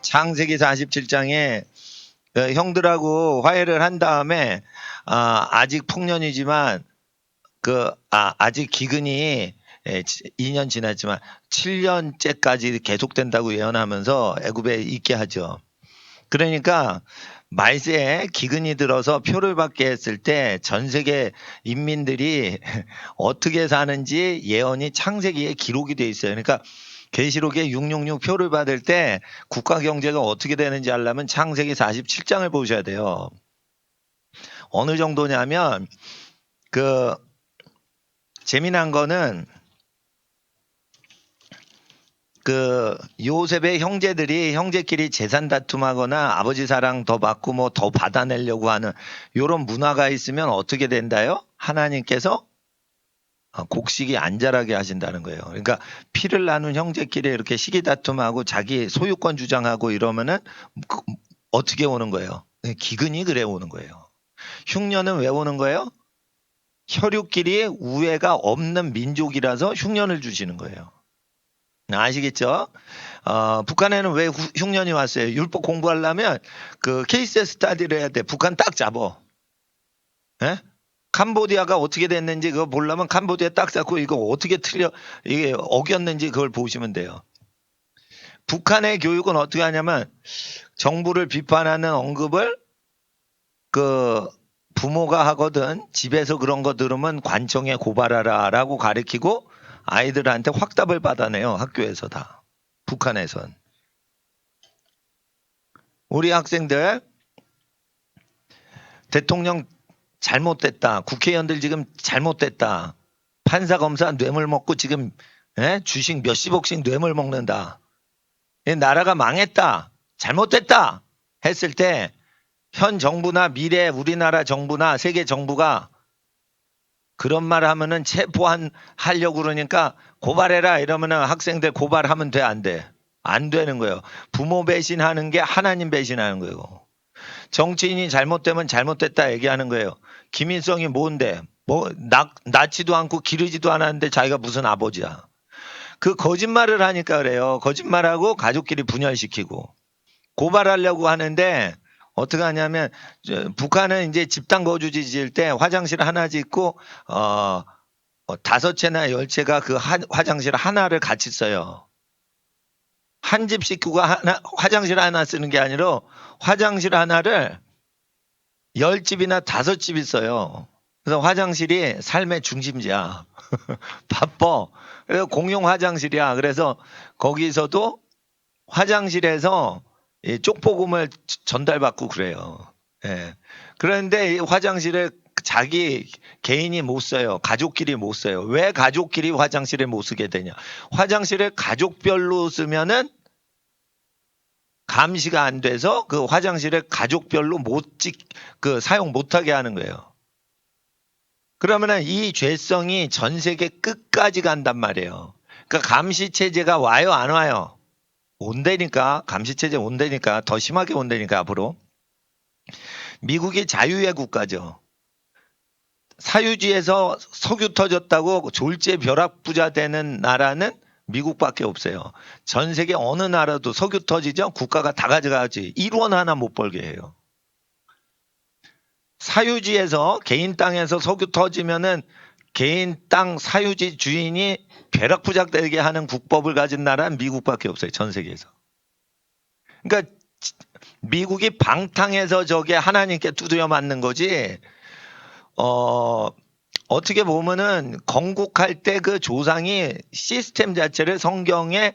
창세기 47장에 형들하고 화해를 한 다음에 아직 풍년이지만 아직 기근이 2년 지났지만 7년째까지 계속된다고 예언하면서 애굽에 있게 하죠. 그러니까 말세에 기근이 들어서 표를 받게 했을 때 전 세계 인민들이 어떻게 사는지 예언이 창세기에 기록이 돼 있어요. 그러니까 계시록에 666 표를 받을 때 국가 경제가 어떻게 되는지 알려면 창세기 47장을 보셔야 돼요. 어느 정도냐면 재미난 거는 요셉의 형제끼리 재산 다툼하거나 아버지 사랑 더 받고 뭐 더 받아내려고 하는 이런 문화가 있으면 어떻게 된다요? 하나님께서 곡식이 안 자라게 하신다는 거예요. 그러니까 피를 나눈 형제끼리 이렇게 시기 다툼하고 자기 소유권 주장하고 이러면은 어떻게 오는 거예요? 기근이 그래 오는 거예요. 흉년은 왜 오는 거예요? 혈육끼리 우애가 없는 민족이라서 흉년을 주시는 거예요. 아시겠죠? 북한에는 왜 흉년이 왔어요? 율법 공부하려면 케이스 스타디를 해야 돼. 북한 딱 잡어. 예? 캄보디아가 어떻게 됐는지 그거 보려면 캄보디아 딱 잡고 이거 어떻게 이게 어겼는지 그걸 보시면 돼요. 북한의 교육은 어떻게 하냐면 정부를 비판하는 언급을 부모가 하거든 집에서 그런 거 들으면 관청에 고발하라 라고 가르치고 아이들한테 확답을 받아내요. 학교에서 다. 북한에선. 우리 학생들 대통령 잘못됐다. 국회의원들 지금 잘못됐다. 판사 검사 뇌물 먹고 지금 주식 몇십억씩 뇌물 먹는다. 나라가 망했다. 잘못됐다. 했을 때 현 정부나 미래 우리나라 정부나 세계 정부가 그런 말 하면은 체포하려고 그러니까 고발해라 이러면은 학생들 고발하면 돼, 안 돼? 안 되는 거예요. 부모 배신하는 게 하나님 배신하는 거예요. 정치인이 잘못되면 잘못됐다 얘기하는 거예요. 김일성이 뭔데? 낳지도 않고 기르지도 않았는데 자기가 무슨 아버지야. 그 거짓말을 하니까 그래요. 거짓말하고 가족끼리 분열시키고. 고발하려고 하는데 어떻게 하냐면 북한은 이제 집단 거주지 지을 때 화장실 하나 짓고 5채나 10채가 그 화장실 하나를 같이 써요. 한 집 식구가 화장실 하나 쓰는 게 아니라 화장실 하나를 10집이나 5집이 써요. 그래서 화장실이 삶의 중심지야. 바빠. 그래서 공용 화장실이야. 그래서 거기서도 화장실에서 쪽보금을 전달받고 그래요. 예. 그런데 이 화장실에 자기 개인이 못 써요. 가족끼리 못 써요. 왜 가족끼리 화장실에 못 쓰게 되냐? 화장실을 가족별로 쓰면은 감시가 안 돼서 그 화장실에 가족별로 사용 못하게 하는 거예요. 그러면은 이 죄성이 전 세계 끝까지 간단 말이에요. 그러니까 감시 체제가 와요, 안 와요? 온다니까. 감시 체제 온다니까. 더 심하게 온다니까 앞으로. 미국이 자유의 국가죠. 사유지에서 석유 터졌다고 졸지에 벼락부자 되는 나라는 미국밖에 없어요. 전 세계 어느 나라도 석유 터지죠? 국가가 다 가져가지. 1원 하나 못 벌게 해요. 사유지에서 개인 땅에서 석유 터지면은 개인 땅 사유지 주인이 벼락부자 되게 하는 국법을 가진 나라는 미국밖에 없어요. 전 세계에서. 그러니까 미국이 방탕해서 저게 하나님께 두드려 맞는 거지. 어떻게 보면은 건국할 때 그 조상이 시스템 자체를 성경에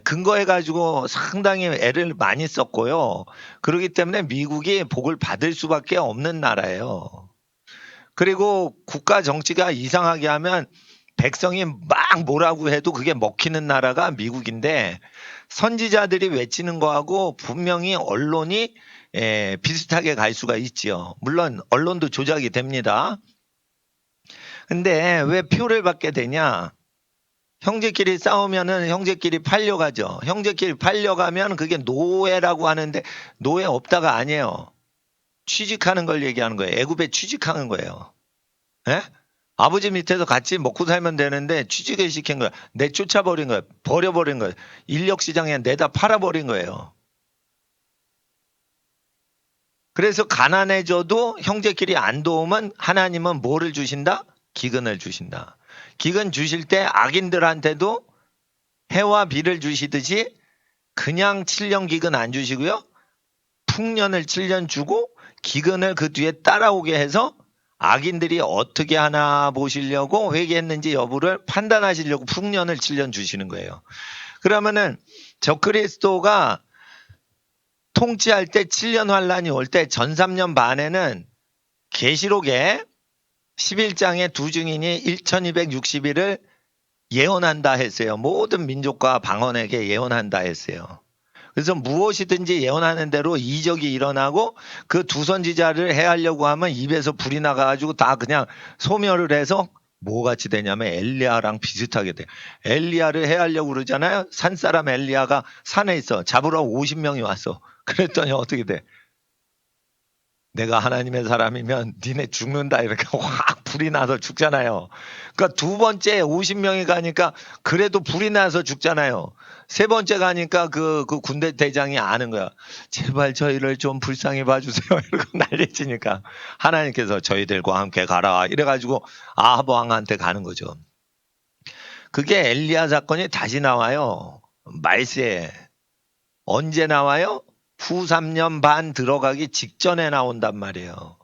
근거해 가지고 상당히 애를 많이 썼고요. 그렇기 때문에 미국이 복을 받을 수밖에 없는 나라예요. 그리고 국가 정치가 이상하게 하면 백성이 막 뭐라고 해도 그게 먹히는 나라가 미국인데 선지자들이 외치는 거하고 분명히 언론이 비슷하게 갈 수가 있지요. 물론 언론도 조작이 됩니다. 근데 왜 표를 받게 되냐? 형제끼리 싸우면은 형제끼리 팔려가죠. 형제끼리 팔려가면 그게 노예라고 하는데 노예 없다가 아니에요. 취직하는 걸 얘기하는 거예요. 애굽에 취직하는 거예요. 예? 아버지 밑에서 같이 먹고 살면 되는데 취직을 시킨 거야. 내쫓아버린 거야. 버려버린 거야. 인력시장에 내다 팔아버린 거예요. 그래서 가난해져도 형제끼리 안 도우면 하나님은 뭐를 주신다? 기근을 주신다. 기근 주실 때 악인들한테도 해와 비를 주시듯이 그냥 7년 기근 안 주시고요. 풍년을 7년 주고 기근을 그 뒤에 따라오게 해서 악인들이 어떻게 하나 보시려고 회개했는지 여부를 판단하시려고 풍년을 7년 주시는 거예요. 그러면은 적그리스도가 통치할 때 7년 환란이 올 때 전 3년 반에는 계시록에 11장의 두 증인이 1260일을 예언한다 했어요. 모든 민족과 방언에게 예언한다 했어요. 그래서 무엇이든지 예언하는 대로 이적이 일어나고 그 두 선지자를 해하려고 하면 입에서 불이 나가지고 다 그냥 소멸을 해서 뭐같이 되냐면 엘리야랑 비슷하게 돼. 엘리야를 해하려고 그러잖아요. 산사람 엘리야가 산에 있어. 잡으러 50명이 왔어. 그랬더니 어떻게 돼? 내가 하나님의 사람이면 니네 죽는다 이렇게 확 불이 나서 죽잖아요. 그러니까 두 번째 50명이 가니까 그래도 불이 나서 죽잖아요. 세 번째 가니까 그 군대 대장이 아는 거야. 제발 저희를 좀 불쌍히 봐주세요. 이러고 난리치니까 하나님께서 저희들과 함께 가라 이래가지고 아합 왕한테 가는 거죠. 그게 엘리야 사건이 다시 나와요. 말세에. 언제 나와요? 후 3년 반 들어가기 직전에 나온단 말이에요.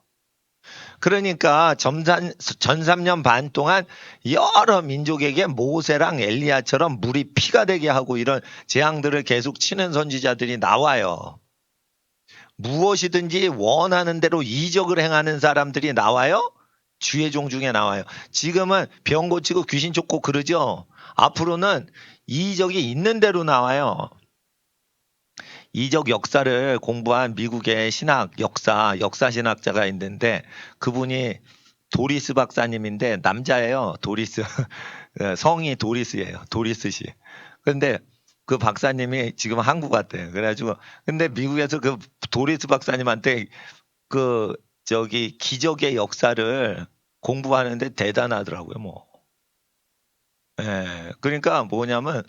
그러니까 전 3년 반 동안 여러 민족에게 모세랑 엘리야처럼 물이 피가 되게 하고 이런 재앙들을 계속 치는 선지자들이 나와요. 무엇이든지 원하는 대로 이적을 행하는 사람들이 나와요. 주의 종 중에 나와요. 지금은 병 고치고 귀신 쫓고 그러죠. 앞으로는 이적이 있는 대로 나와요. 이적 역사를 공부한 미국의 역사 신학자가 있는데 그분이 도리스 박사님인데 남자예요. 도리스. 성이 도리스예요. 도리스 씨. 근데 그 박사님이 지금 한국 왔대요. 그래가지고 근데 미국에서 그 도리스 박사님한테 기적의 역사를 공부하는데 대단하더라고요. 뭐. 예. 그러니까 뭐냐면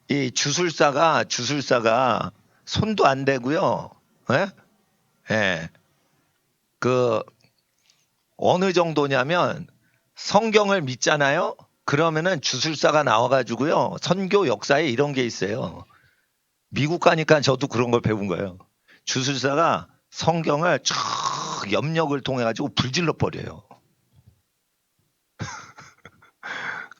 이 주술사가 손도 안 대고요. 예? 예. 어느 정도냐면 성경을 믿잖아요. 그러면은 주술사가 나와가지고요. 선교 역사에 이런 게 있어요. 미국 가니까 저도 그런 걸 배운 거예요. 주술사가 성경을 쫙 염력을 통해 가지고 불질러 버려요.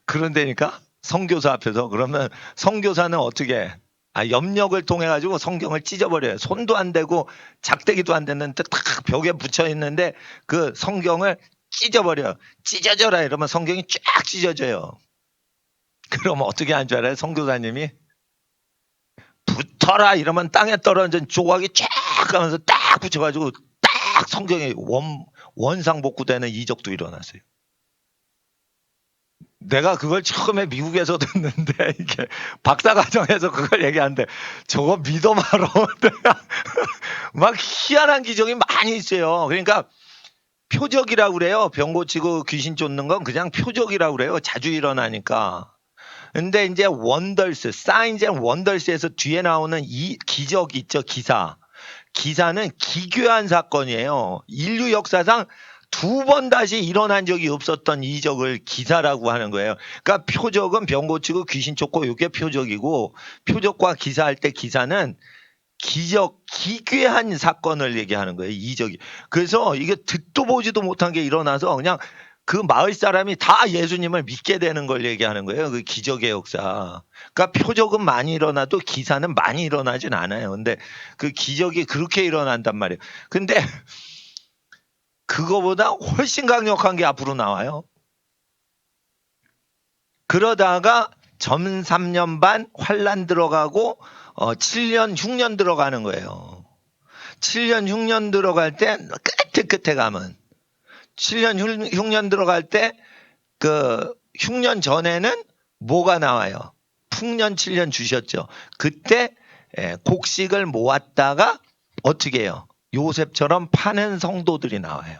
그런데니까 선교사 앞에서 그러면 선교사는 어떻게 염력을 통해 가지고 성경을 찢어버려요. 손도 안 대고 작대기도 안 됐는데 딱 벽에 붙여 있는데 그 성경을 찢어버려요. 찢어져라 이러면 성경이 쫙 찢어져요. 그러면 어떻게 한 줄 알아요? 선교사님이 붙어라 이러면 땅에 떨어진 조각이 쫙 가면서 딱 붙여가지고 딱 성경에 원상복구되는 이적도 일어났어요. 내가 그걸 처음에 미국에서 듣는데 이게 박사과정에서 그걸 얘기하는데 저거 믿어 말어. 막 희한한 기적이 많이 있어요. 그러니까 표적이라고 그래요. 병 고치고 귀신 쫓는 건 그냥 표적이라고 그래요. 자주 일어나니까. 근데 이제 원더스, 사인즈 앤 원더스에서 뒤에 나오는 이 기적 있죠, 기사. 기사는 기괴한 사건이에요. 인류 역사상 두 번 다시 일어난 적이 없었던 이적을 기사라고 하는 거예요. 그러니까 표적은 병 고치고 귀신 쫓고 이게 표적이고 표적과 기사할 때 기사는 기괴한 사건을 얘기하는 거예요. 이적이. 그래서 이게 듣도 보지도 못한 게 일어나서 그냥 그 마을 사람이 다 예수님을 믿게 되는 걸 얘기하는 거예요. 그 기적의 역사. 그러니까 표적은 많이 일어나도 기사는 많이 일어나진 않아요. 근데 그 기적이 그렇게 일어난단 말이에요. 근데 그거보다 훨씬 강력한 게 앞으로 나와요. 그러다가 점 3년 반 환란 들어가고 7년 흉년 들어가는 거예요. 7년 흉년 들어갈 때 끝에 가면 7년 흉년 들어갈 때 그 흉년 전에는 뭐가 나와요? 풍년 7년 주셨죠. 그때 곡식을 모았다가 어떻게 해요? 요셉처럼 파는 성도들이 나와요.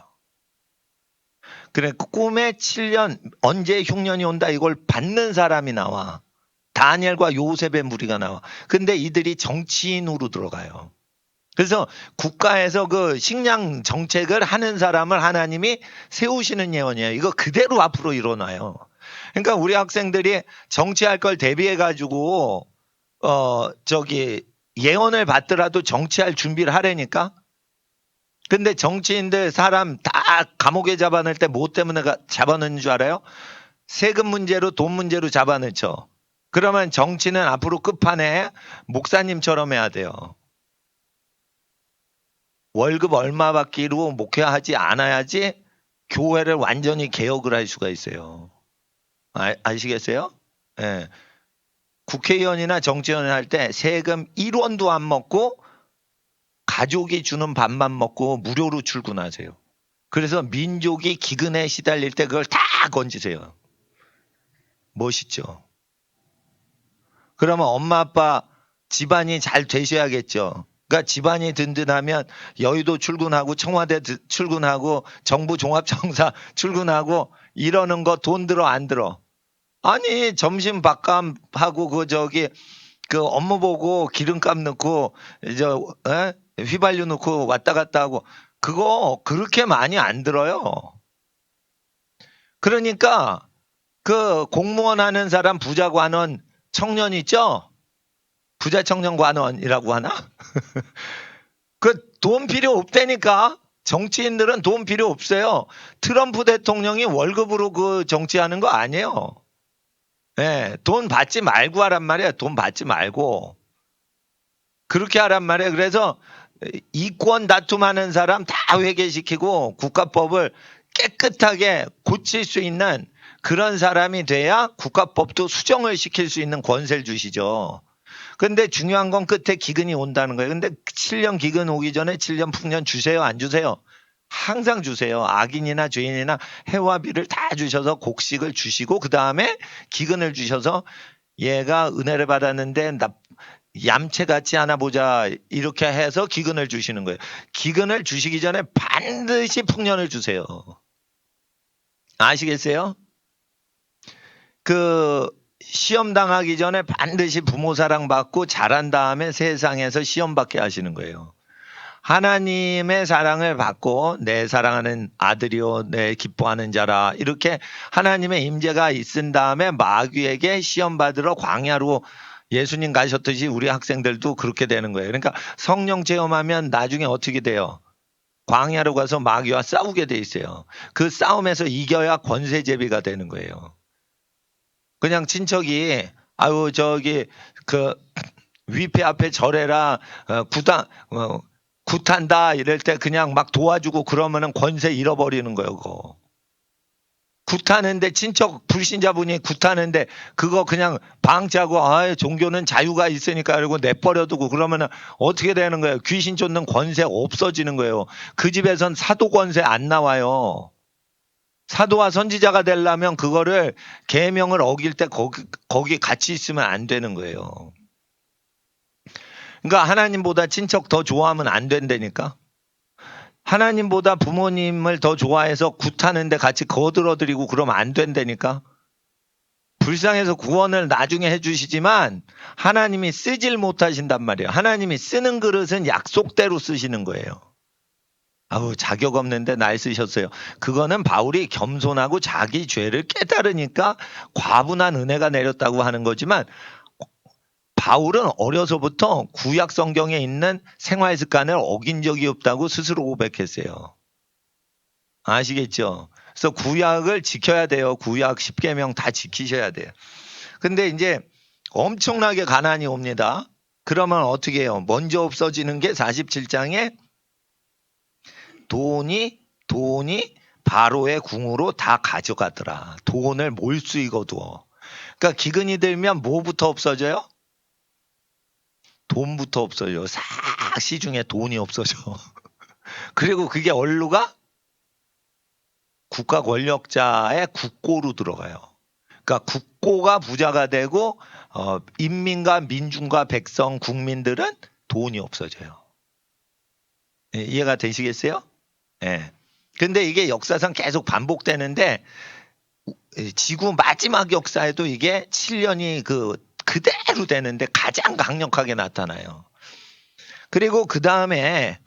그래 꿈에 7년 언제 흉년이 온다 이걸 받는 사람이 나와. 다니엘과 요셉의 무리가 나와. 근데 이들이 정치인으로 들어가요. 그래서 국가에서 그 식량 정책을 하는 사람을 하나님이 세우시는 예언이에요. 이거 그대로 앞으로 일어나요. 그러니까 우리 학생들이 정치할 걸 대비해 가지고 예언을 받더라도 정치할 준비를 하라니까. 근데 정치인들 사람 다 감옥에 잡아넣을 때 뭐 때문에 잡아넣는 줄 알아요? 세금 문제로 돈 문제로 잡아넣죠. 그러면 정치는 앞으로 끝판에 목사님처럼 해야 돼요. 월급 얼마 받기로 목회하지 않아야지 교회를 완전히 개혁을 할 수가 있어요. 아시겠어요? 예. 국회의원이나 정치의원 할 때 세금 1원도 안 먹고 가족이 주는 밥만 먹고 무료로 출근하세요. 그래서 민족이 기근에 시달릴 때 그걸 다 건지세요. 멋있죠. 그러면 엄마 아빠 집안이 잘 되셔야겠죠. 그러니까 집안이 든든하면 여의도 출근하고 청와대 출근하고 정부 종합청사 출근하고 이러는 거 돈 들어 안 들어? 아니 점심 밥값하고 그 업무 보고 기름값 넣고 휘발유 넣고 왔다 갔다 하고 그거 그렇게 많이 안 들어요. 그러니까 그 공무원 하는 사람 부자 관원 청년 있죠? 부자 청년 관원이라고 하나? 그 돈 필요 없다니까. 정치인들은 돈 필요 없어요. 트럼프 대통령이 월급으로 그 정치하는 거 아니에요. 예, 돈 받지 말고 하란 말이에요. 돈 받지 말고. 그렇게 하란 말이에요. 그래서 이권 다툼하는 사람 다 회개시키고 국가법을 깨끗하게 고칠 수 있는 그런 사람이 돼야 국가법도 수정을 시킬 수 있는 권세를 주시죠. 근데 중요한 건 끝에 기근이 온다는 거예요. 근데 7년 기근 오기 전에 7년 풍년 주세요? 안 주세요? 항상 주세요. 악인이나 죄인이나 해와 비를 다 주셔서 곡식을 주시고 그 다음에 기근을 주셔서 얘가 은혜를 받았는데 얌체같이 하나 보자 이렇게 해서 기근을 주시는 거예요. 기근을 주시기 전에 반드시 풍년을 주세요. 아시겠어요? 그 시험 당하기 전에 반드시 부모 사랑 받고 잘한 다음에 세상에서 시험 받게 하시는 거예요. 하나님의 사랑을 받고 내 사랑하는 아들이요 내 기뻐하는 자라 이렇게 하나님의 임재가 있은 다음에 마귀에게 시험 받으러 광야로 예수님 가셨듯이 우리 학생들도 그렇게 되는 거예요. 그러니까 성령 체험하면 나중에 어떻게 돼요? 광야로 가서 마귀와 싸우게 돼 있어요. 그 싸움에서 이겨야 권세제비가 되는 거예요. 그냥 친척이 아유 그 위패 앞에 절해라 굿한다 이럴 때 그냥 막 도와주고 그러면은 권세 잃어버리는 거예요. 그거. 굿하는데 친척 불신자분이 굿하는데 그거 그냥 방치하고 종교는 자유가 있으니까 그러고 내버려두고 그러면은 어떻게 되는 거예요? 귀신 쫓는 권세 없어지는 거예요. 그 집에선 사도 권세 안 나와요. 사도와 선지자가 되려면 그거를 계명을 어길 때 거기 같이 있으면 안 되는 거예요. 그러니까 하나님보다 친척 더 좋아하면 안 된다니까. 하나님보다 부모님을 더 좋아해서 굿하는데 같이 거들어드리고 그러면 안 된다니까. 불쌍해서 구원을 나중에 해주시지만 하나님이 쓰질 못하신단 말이에요. 하나님이 쓰는 그릇은 약속대로 쓰시는 거예요. 아우 자격 없는데 날 쓰셨어요. 그거는 바울이 겸손하고 자기 죄를 깨달으니까 과분한 은혜가 내렸다고 하는 거지만 바울은 어려서부터 구약 성경에 있는 생활 습관을 어긴 적이 없다고 스스로 고백했어요. 아시겠죠? 그래서 구약을 지켜야 돼요. 구약 10계명 다 지키셔야 돼요. 근데 이제 엄청나게 가난이 옵니다. 그러면 어떻게 해요? 먼저 없어지는 게 47장에 돈이 바로의 궁으로 다 가져가더라. 돈을 몰수익어 두어. 그러니까 기근이 들면 뭐부터 없어져요? 돈부터 없어져. 싹 시중에 돈이 없어져. 그리고 그게 어디로 가? 국가 권력자의 국고로 들어가요. 그러니까 국고가 부자가 되고 인민과 민중과 백성 국민들은 돈이 없어져요. 예, 이해가 되시겠어요? 예. 근데 이게 역사상 계속 반복되는데 지구 마지막 역사에도 이게 7년이 그대로 되는데 가장 강력하게 나타나요. 그리고 그 다음에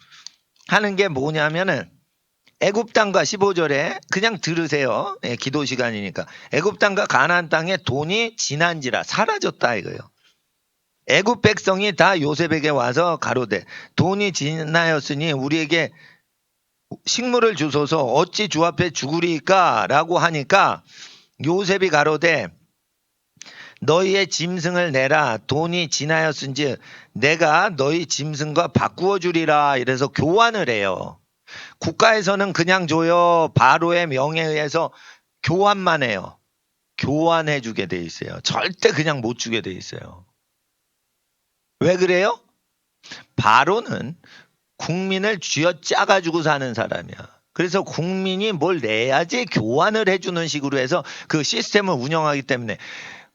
하는 게 뭐냐면은 애굽 땅과 15절에 그냥 들으세요. 예, 기도 시간이니까. 애굽 땅과 가나안 땅에 돈이 지난지라 사라졌다 이거예요. 애굽 백성이 다 요셉에게 와서 가로되 돈이 지나였으니 우리에게 식물을 주소서 어찌 주 앞에 죽으리까 라고 하니까 요셉이 가로되 너희의 짐승을 내라 돈이 지나였은지 내가 너희 짐승과 바꾸어 주리라 이래서 교환을 해요. 국가에서는 그냥 줘요. 바로의 명에 의해서 교환만 해요. 교환해 주게 돼 있어요. 절대 그냥 못 주게 돼 있어요. 왜 그래요? 바로는 국민을 쥐어짜가지고 사는 사람이야. 그래서 국민이 뭘 내야지 교환을 해주는 식으로 해서 그 시스템을 운영하기 때문에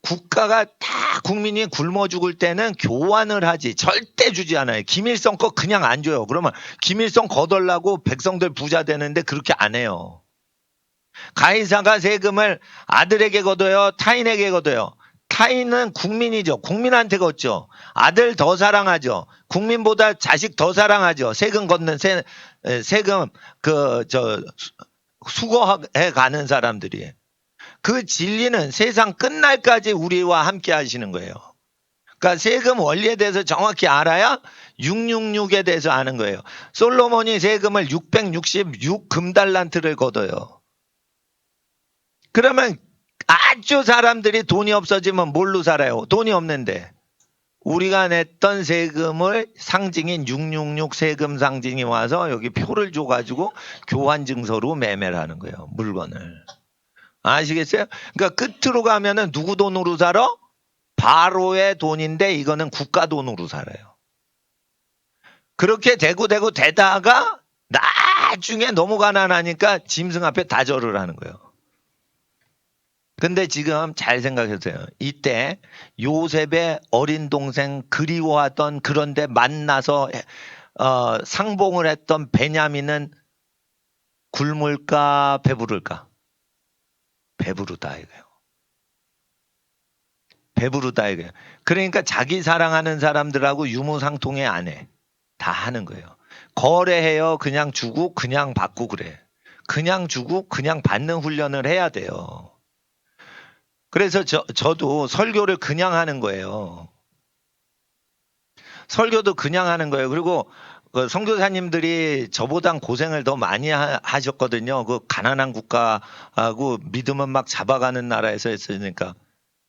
국가가 다 국민이 굶어 죽을 때는 교환을 하지 절대 주지 않아요. 김일성 거 그냥 안 줘요. 그러면 김일성 거덜라고 백성들 부자 되는데 그렇게 안 해요. 가이사가 세금을 아들에게 걷어요? 타인에게 걷어요? 타인은 국민이죠. 국민한테 걷죠. 아들 더 사랑하죠. 국민보다 자식 더 사랑하죠. 세금 걷는 세금 수거해 가는 사람들이. 그 진리는 세상 끝날까지 우리와 함께 하시는 거예요. 그러니까 세금 원리에 대해서 정확히 알아야 666에 대해서 아는 거예요. 솔로몬이 세금을 666 금달란트를 걷어요. 그러면 아주 사람들이 돈이 없어지면 뭘로 살아요? 돈이 없는데. 우리가 냈던 세금을 상징인 666 세금 상징이 와서 여기 표를 줘가지고 교환증서로 매매를 하는 거예요. 물건을. 아시겠어요? 그러니까 끝으로 가면은 누구 돈으로 살아? 바로의 돈인데 이거는 국가 돈으로 살아요. 그렇게 되고 되다가 나중에 너무 가난하니까 짐승 앞에 다 절을 하는 거예요. 근데 지금 잘 생각해보세요. 이때 요셉의 어린 동생 그리워하던 그런데 만나서 상봉을 했던 베냐민은 굶을까 배부를까? 배부르다 이거예요. 배부르다 이거예요. 그러니까 자기 사랑하는 사람들하고 유무상통해 안 해. 다 하는 거예요. 거래해요. 그냥 주고 그냥 받고 그래. 그냥 주고 그냥 받는 훈련을 해야 돼요. 그래서 저도 설교를 그냥 하는 거예요. 설교도 그냥 하는 거예요. 그리고 그 선교사님들이 저보단 고생을 더 많이 하셨거든요. 그 가난한 국가하고 믿음은 막 잡아가는 나라에서 했으니까.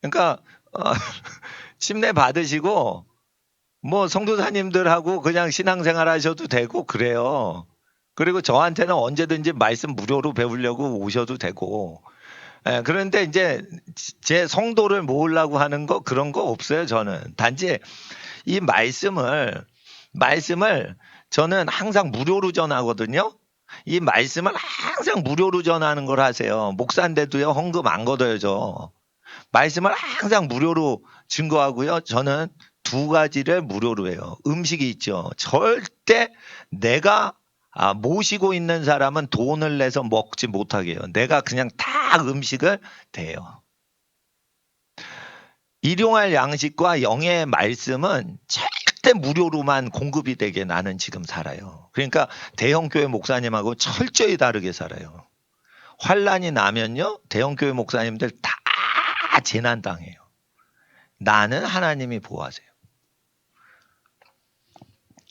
그러니까 침례 받으시고 뭐 선교사님들하고 그냥 신앙생활 하셔도 되고 그래요. 그리고 저한테는 언제든지 말씀 무료로 배우려고 오셔도 되고. 그런데 이제 제 성도를 모으려고 하는 거 그런 거 없어요. 저는 단지 이 말씀을 저는 항상 무료로 전하거든요. 이 말씀을 항상 무료로 전하는 걸 하세요. 목사인데도요 헌금 안 걷어요 저. 말씀을 항상 무료로 증거하고요. 저는 두 가지를 무료로 해요. 음식이 있죠. 절대 내가 모시고 있는 사람은 돈을 내서 먹지 못하게 해요. 내가 그냥 다 음식을 대요. 일용할 양식과 영의 말씀은 절대 무료로만 공급이 되게 나는 지금 살아요. 그러니까 대형교회 목사님하고 철저히 다르게 살아요. 환란이 나면요. 대형교회 목사님들 다 재난당해요. 나는 하나님이 보호하세요.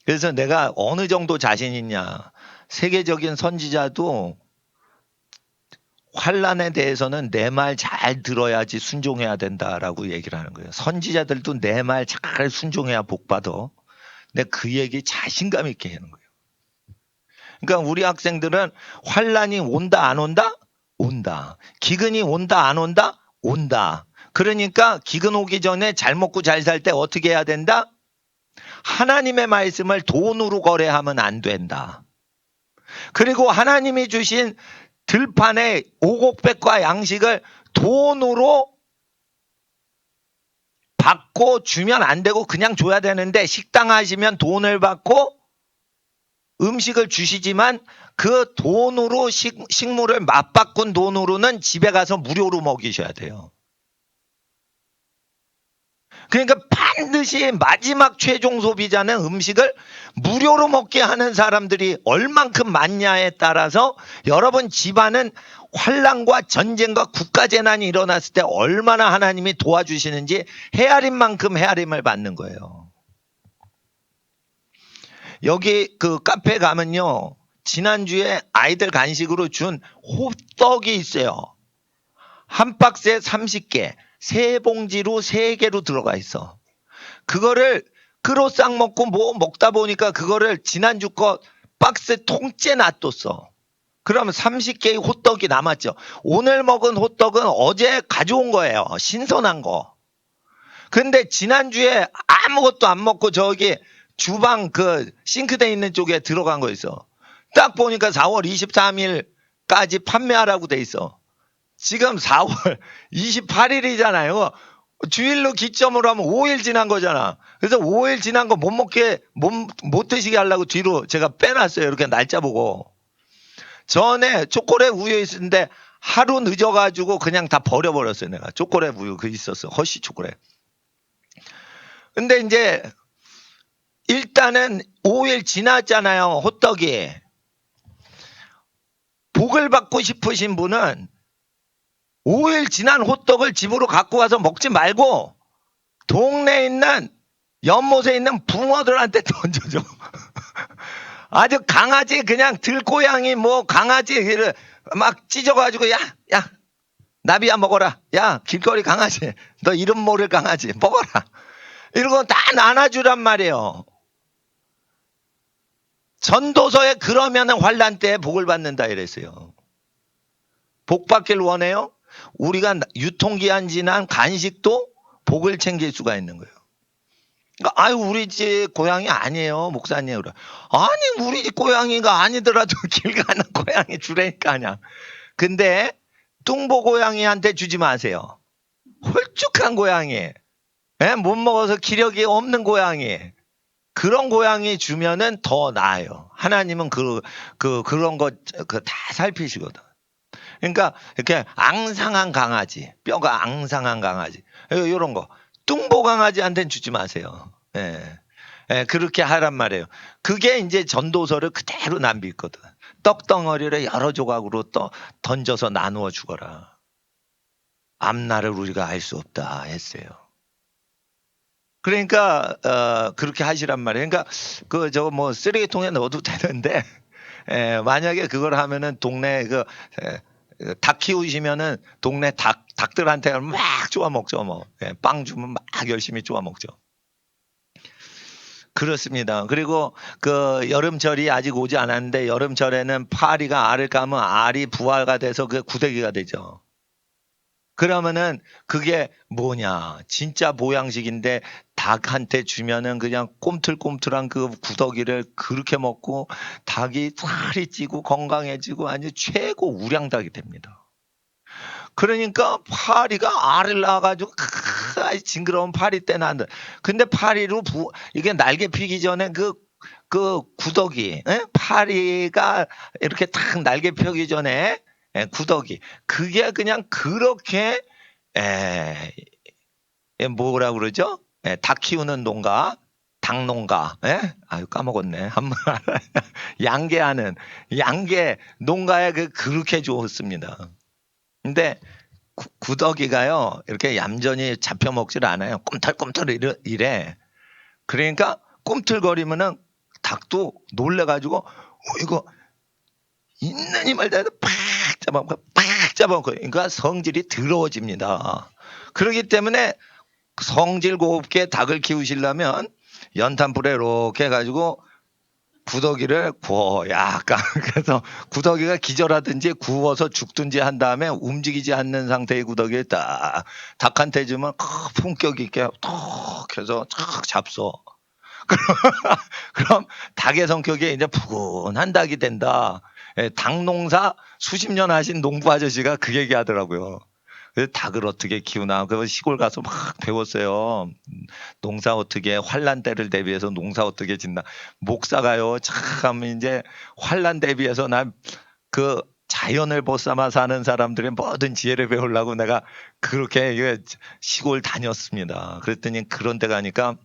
그래서 내가 어느 정도 자신 있냐. 세계적인 선지자도 환란에 대해서는 내 말 잘 들어야지 순종해야 된다라고 얘기를 하는 거예요. 선지자들도 내 말 잘 순종해야 복 받아. 근데 그 얘기 자신감 있게 하는 거예요. 그러니까 우리 학생들은 환란이 온다 안 온다? 온다. 기근이 온다 안 온다? 온다. 그러니까 기근 오기 전에 잘 먹고 잘 살 때 어떻게 해야 된다? 하나님의 말씀을 돈으로 거래하면 안 된다. 그리고 하나님이 주신 들판에 오곡백과 양식을 돈으로 받고 주면 안 되고 그냥 줘야 되는데 식당 하시면 돈을 받고 음식을 주시지만 그 돈으로 식물을 맞바꾼 돈으로는 집에 가서 무료로 먹이셔야 돼요. 그러니까 반드시 마지막 최종 소비자는 음식을 무료로 먹게 하는 사람들이 얼만큼 많냐에 따라서 여러분 집안은 환란과 전쟁과 국가재난이 일어났을 때 얼마나 하나님이 도와주시는지 헤아린 만큼 헤아림을 받는 거예요. 여기 그 카페 가면요, 지난주에 아이들 간식으로 준 호떡이 있어요. 한 박스에 30개, 세 봉지로 3개로 들어가 있어. 그거를 그로싹 먹고 뭐 먹다 보니까 그거를 지난주 거 박스에 통째 놔뒀어. 그러면 30개의 호떡이 남았죠. 오늘 먹은 호떡은 어제 가져온 거예요. 신선한 거. 근데 지난주에 아무것도 안 먹고 저기 주방 그 싱크대 있는 쪽에 들어간 거 있어. 딱 보니까 4월 23일까지 판매하라고 돼 있어. 지금 4월 28일이잖아요. 주일로 기점으로 하면 5일 지난 거잖아. 그래서 5일 지난 거 못 드시게 하려고 뒤로 제가 빼놨어요. 이렇게 날짜 보고. 전에 초콜릿 우유 있었는데 하루 늦어가지고 그냥 다 버려버렸어요. 내가 초콜릿 우유 그 있었어. 허쉬 초콜릿. 근데 이제 일단은 5일 지났잖아요. 호떡이. 복을 받고 싶으신 분은 5일 지난 호떡을 집으로 갖고 와서 먹지 말고 동네에 있는 연못에 있는 붕어들한테 던져줘. 아주 강아지 그냥 들고양이 뭐 강아지를 막 찢어가지고 야 나비야 먹어라. 야 길거리 강아지 너 이름 모를 강아지 먹어라. 이러고 다 나눠주란 말이에요. 전도서에 그러면 환란 때에 복을 받는다 이랬어요. 복 받길 원해요? 우리가 유통기한 지난 간식도 복을 챙길 수가 있는 거예요. 그러니까 아유 우리 집 고양이 아니에요 목사님. 아니 우리 집 고양이가 아니더라도 길 가는 고양이 주라니까 그냥. 근데 뚱보 고양이한테 주지 마세요. 홀쭉한 고양이, 못 먹어서 기력이 없는 고양이, 그런 고양이 주면은 더 나아요. 하나님은 그런 거 다 살피시거든. 그러니까 이렇게 앙상한 강아지, 뼈가 앙상한 강아지, 이런 거 뚱보 강아지한테는 주지 마세요. 그렇게 하란 말이에요. 그게 이제 전도서를 그대로 남기거든. 떡덩어리를 여러 조각으로 또 던져서 나누어 주거라. 앞날을 우리가 알 수 없다 했어요. 그러니까 그렇게 하시란 말이에요. 그러니까 그 저거 뭐 쓰레기통에 넣어도 되는데 만약에 그걸 하면은 동네 닭 키우시면은 동네 닭들한테 막 쪼아 먹죠. 뭐 빵 주면 막 열심히 쪼아 먹죠. 그렇습니다. 그리고 그 여름철이 아직 오지 않았는데 여름철에는 파리가 알을 까면 알이 부화가 돼서 그 구데기가 되죠. 그러면은 그게 뭐냐? 진짜 보양식인데 닭한테 주면은 그냥 꼼틀꼼틀한 그 구더기를 그렇게 먹고 닭이 살이 찌고 건강해지고 아주 최고 우량닭이 됩니다. 그러니까 파리가 알을 낳아가지고 징그러운 파리 때 난다. 근데 파리로 이게 날개 피기 전에 그 구더기, 파리가 이렇게 탁 날개 펴기 전에 구더기, 그게 그냥 그렇게 뭐라 그러죠? 닭 키우는 농가, 닭농가, 아유 까먹었네. 한번 양계하는 양계 농가에 그렇게 좋습니다. 근데 구더기가요 이렇게 얌전히 잡혀 먹질 않아요. 꿈틀꿈틀 이래. 그러니까 꿈틀거리면은 닭도 놀래가지고 이거 있는 힘을 다해서 팍 잡아먹고 그러니까 성질이 더러워집니다. 그렇기 때문에 성질 곱게 닭을 키우시려면 연탄불에 이렇게 해가지고 구더기를 구워 약간 그래서 구더기가 기절하든지 구워서 죽든지 한 다음에 움직이지 않는 상태의 구더기를 딱 닭한테 주면 품격 있게 톡 해서 착 잡숴. 그럼 닭의 성격이 이제 푸근한 닭이 된다. 닭 농사 수십 년 하신 농부 아저씨가 그 얘기 하더라고요. 그래서 닭을 어떻게 키우나 그 시골 가서 막 배웠어요. 농사 어떻게 환란 때를 대비해서 농사 어떻게 짓나. 목사가요 참 이제 환란 대비해서 난 그 자연을 벗삼아 사는 사람들의 모든 지혜를 배우려고 내가 그렇게 시골 다녔습니다. 그랬더니 그런 데 가니까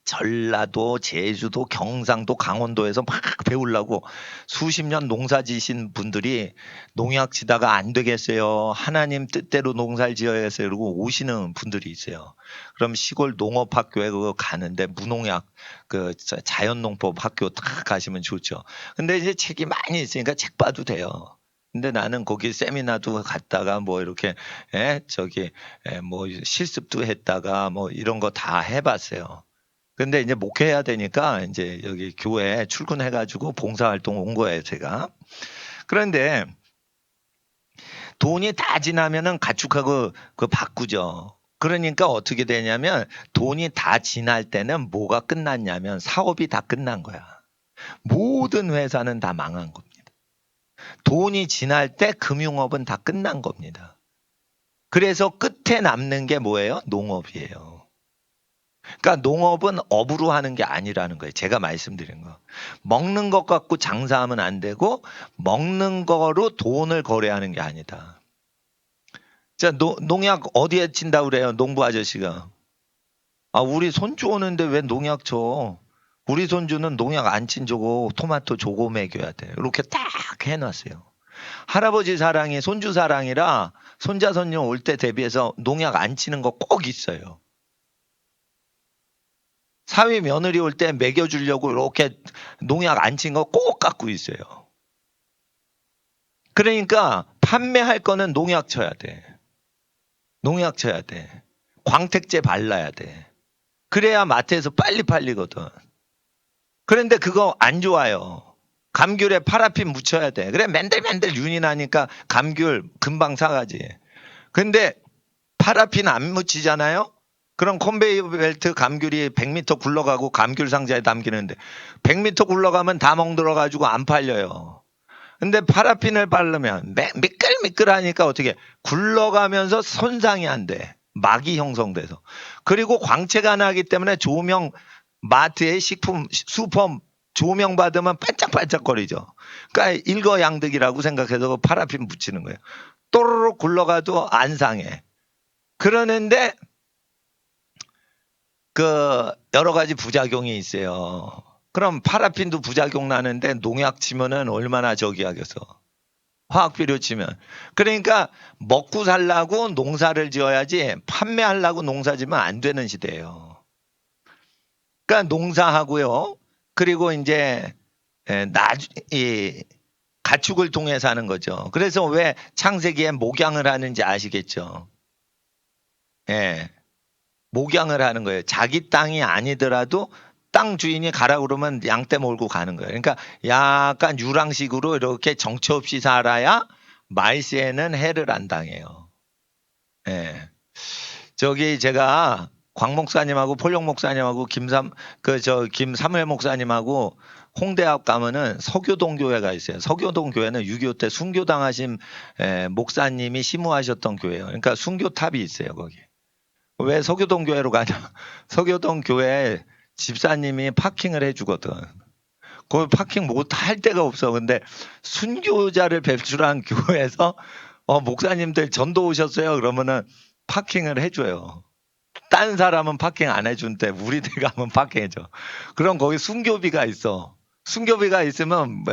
전라도, 제주도, 경상도, 강원도에서 막 배우려고 수십 년 농사 지신 분들이 농약 지다가 안 되겠어요. 하나님 뜻대로 농사를 지어야겠어요. 그러고 오시는 분들이 있어요. 그럼 시골 농업학교에 그거 가는데 무농약 그 자연농법 학교 딱 가시면 좋죠. 근데 이제 책이 많이 있으니까 책 봐도 돼요. 근데 나는 거기 세미나도 갔다가 뭐 이렇게 뭐 실습도 했다가 뭐 이런 거 다 해봤어요. 근데 이제 목회해야 되니까 이제 여기 교회에 출근해가지고 봉사활동 온 거예요, 제가. 그런데 돈이 다 지나면은 가축하고 그 바꾸죠. 그러니까 어떻게 되냐면 돈이 다 지날 때는 뭐가 끝났냐면 사업이 다 끝난 거야. 모든 회사는 다 망한 겁니다. 돈이 지날 때 금융업은 다 끝난 겁니다. 그래서 끝에 남는 게 뭐예요? 농업이에요. 그러니까 농업은 업으로 하는 게 아니라는 거예요. 제가 말씀드린 거. 먹는 것 갖고 장사하면 안 되고 먹는 거로 돈을 거래하는 게 아니다. 자, 농약 어디에 친다고 그래요? 농부 아저씨가. 아, 우리 손주 오는데 왜 농약 쳐? 우리 손주는 농약 안 친 저거 토마토 조고 먹여야 돼. 이렇게 딱 해놨어요. 할아버지 사랑이 손주 사랑이라 손자 손녀 올 때 대비해서 농약 안 치는 거 꼭 있어요. 사위 며느리 올 때 먹여주려고 이렇게 농약 안 친 거 꼭 갖고 있어요. 그러니까 판매할 거는 농약 쳐야 돼. 농약 쳐야 돼. 광택제 발라야 돼. 그래야 마트에서 빨리 팔리거든. 그런데 그거 안 좋아요. 감귤에 파라핀 묻혀야 돼. 그래 맨들맨들 윤이 나니까 감귤 금방 사가지. 근데 파라핀 안 묻히잖아요? 그럼 컨베이어 벨트 감귤이 100m 굴러가고 감귤 상자에 담기는데 100m 굴러가면 다 멍들어가지고 안 팔려요. 근데 파라핀을 바르면 미끌미끌하니까 어떻게 굴러가면서 손상이 안 돼. 막이 형성돼서. 그리고 광채가 나기 때문에 조명 마트의 식품 슈퍼 조명 받으면 반짝반짝거리죠. 그러니까 일거양득이라고 생각해서 파라핀 붙이는 거예요. 또르륵 굴러가도 안 상해. 그러는데 그 여러 가지 부작용이 있어요. 그럼 파라핀도 부작용 나는데 농약 치면은 얼마나 저기 하겠어. 화학비료 치면. 그러니까 먹고 살라고 농사를 지어야지 판매하려고 농사 지면 안 되는 시대예요. 그러니까 농사하고요. 그리고 이제 이 가축을 통해서 하는 거죠. 그래서 왜 창세기에 목양을 하는지 아시겠죠? 예. 목양을 하는 거예요. 자기 땅이 아니더라도 땅 주인이 가라 그러면 양떼 몰고 가는 거예요. 그러니까 약간 유랑식으로 이렇게 정처 없이 살아야 말세에는 해를 안 당해요. 예. 저기 제가 광 목사님하고 폴용 목사님하고 김사무엘 목사님하고 홍대 앞 가면은 서교동 교회가 있어요. 서교동 교회는 6.25 때 순교당하신 목사님이 심우하셨던 교회예요. 그러니까 순교탑이 있어요, 거기. 왜 서교동 교회로 가냐? 서교동 교회 집사님이 파킹을 해주거든. 거기 파킹 못 할 데가 없어. 근데 순교자를 배출한 교회에서 목사님들 전도 오셨어요. 그러면은 파킹을 해줘요. 딴 사람은 파킹 안 해준대. 우리 들 가면 파킹해줘. 그럼 거기 순교비가 있어. 순교비가 있으면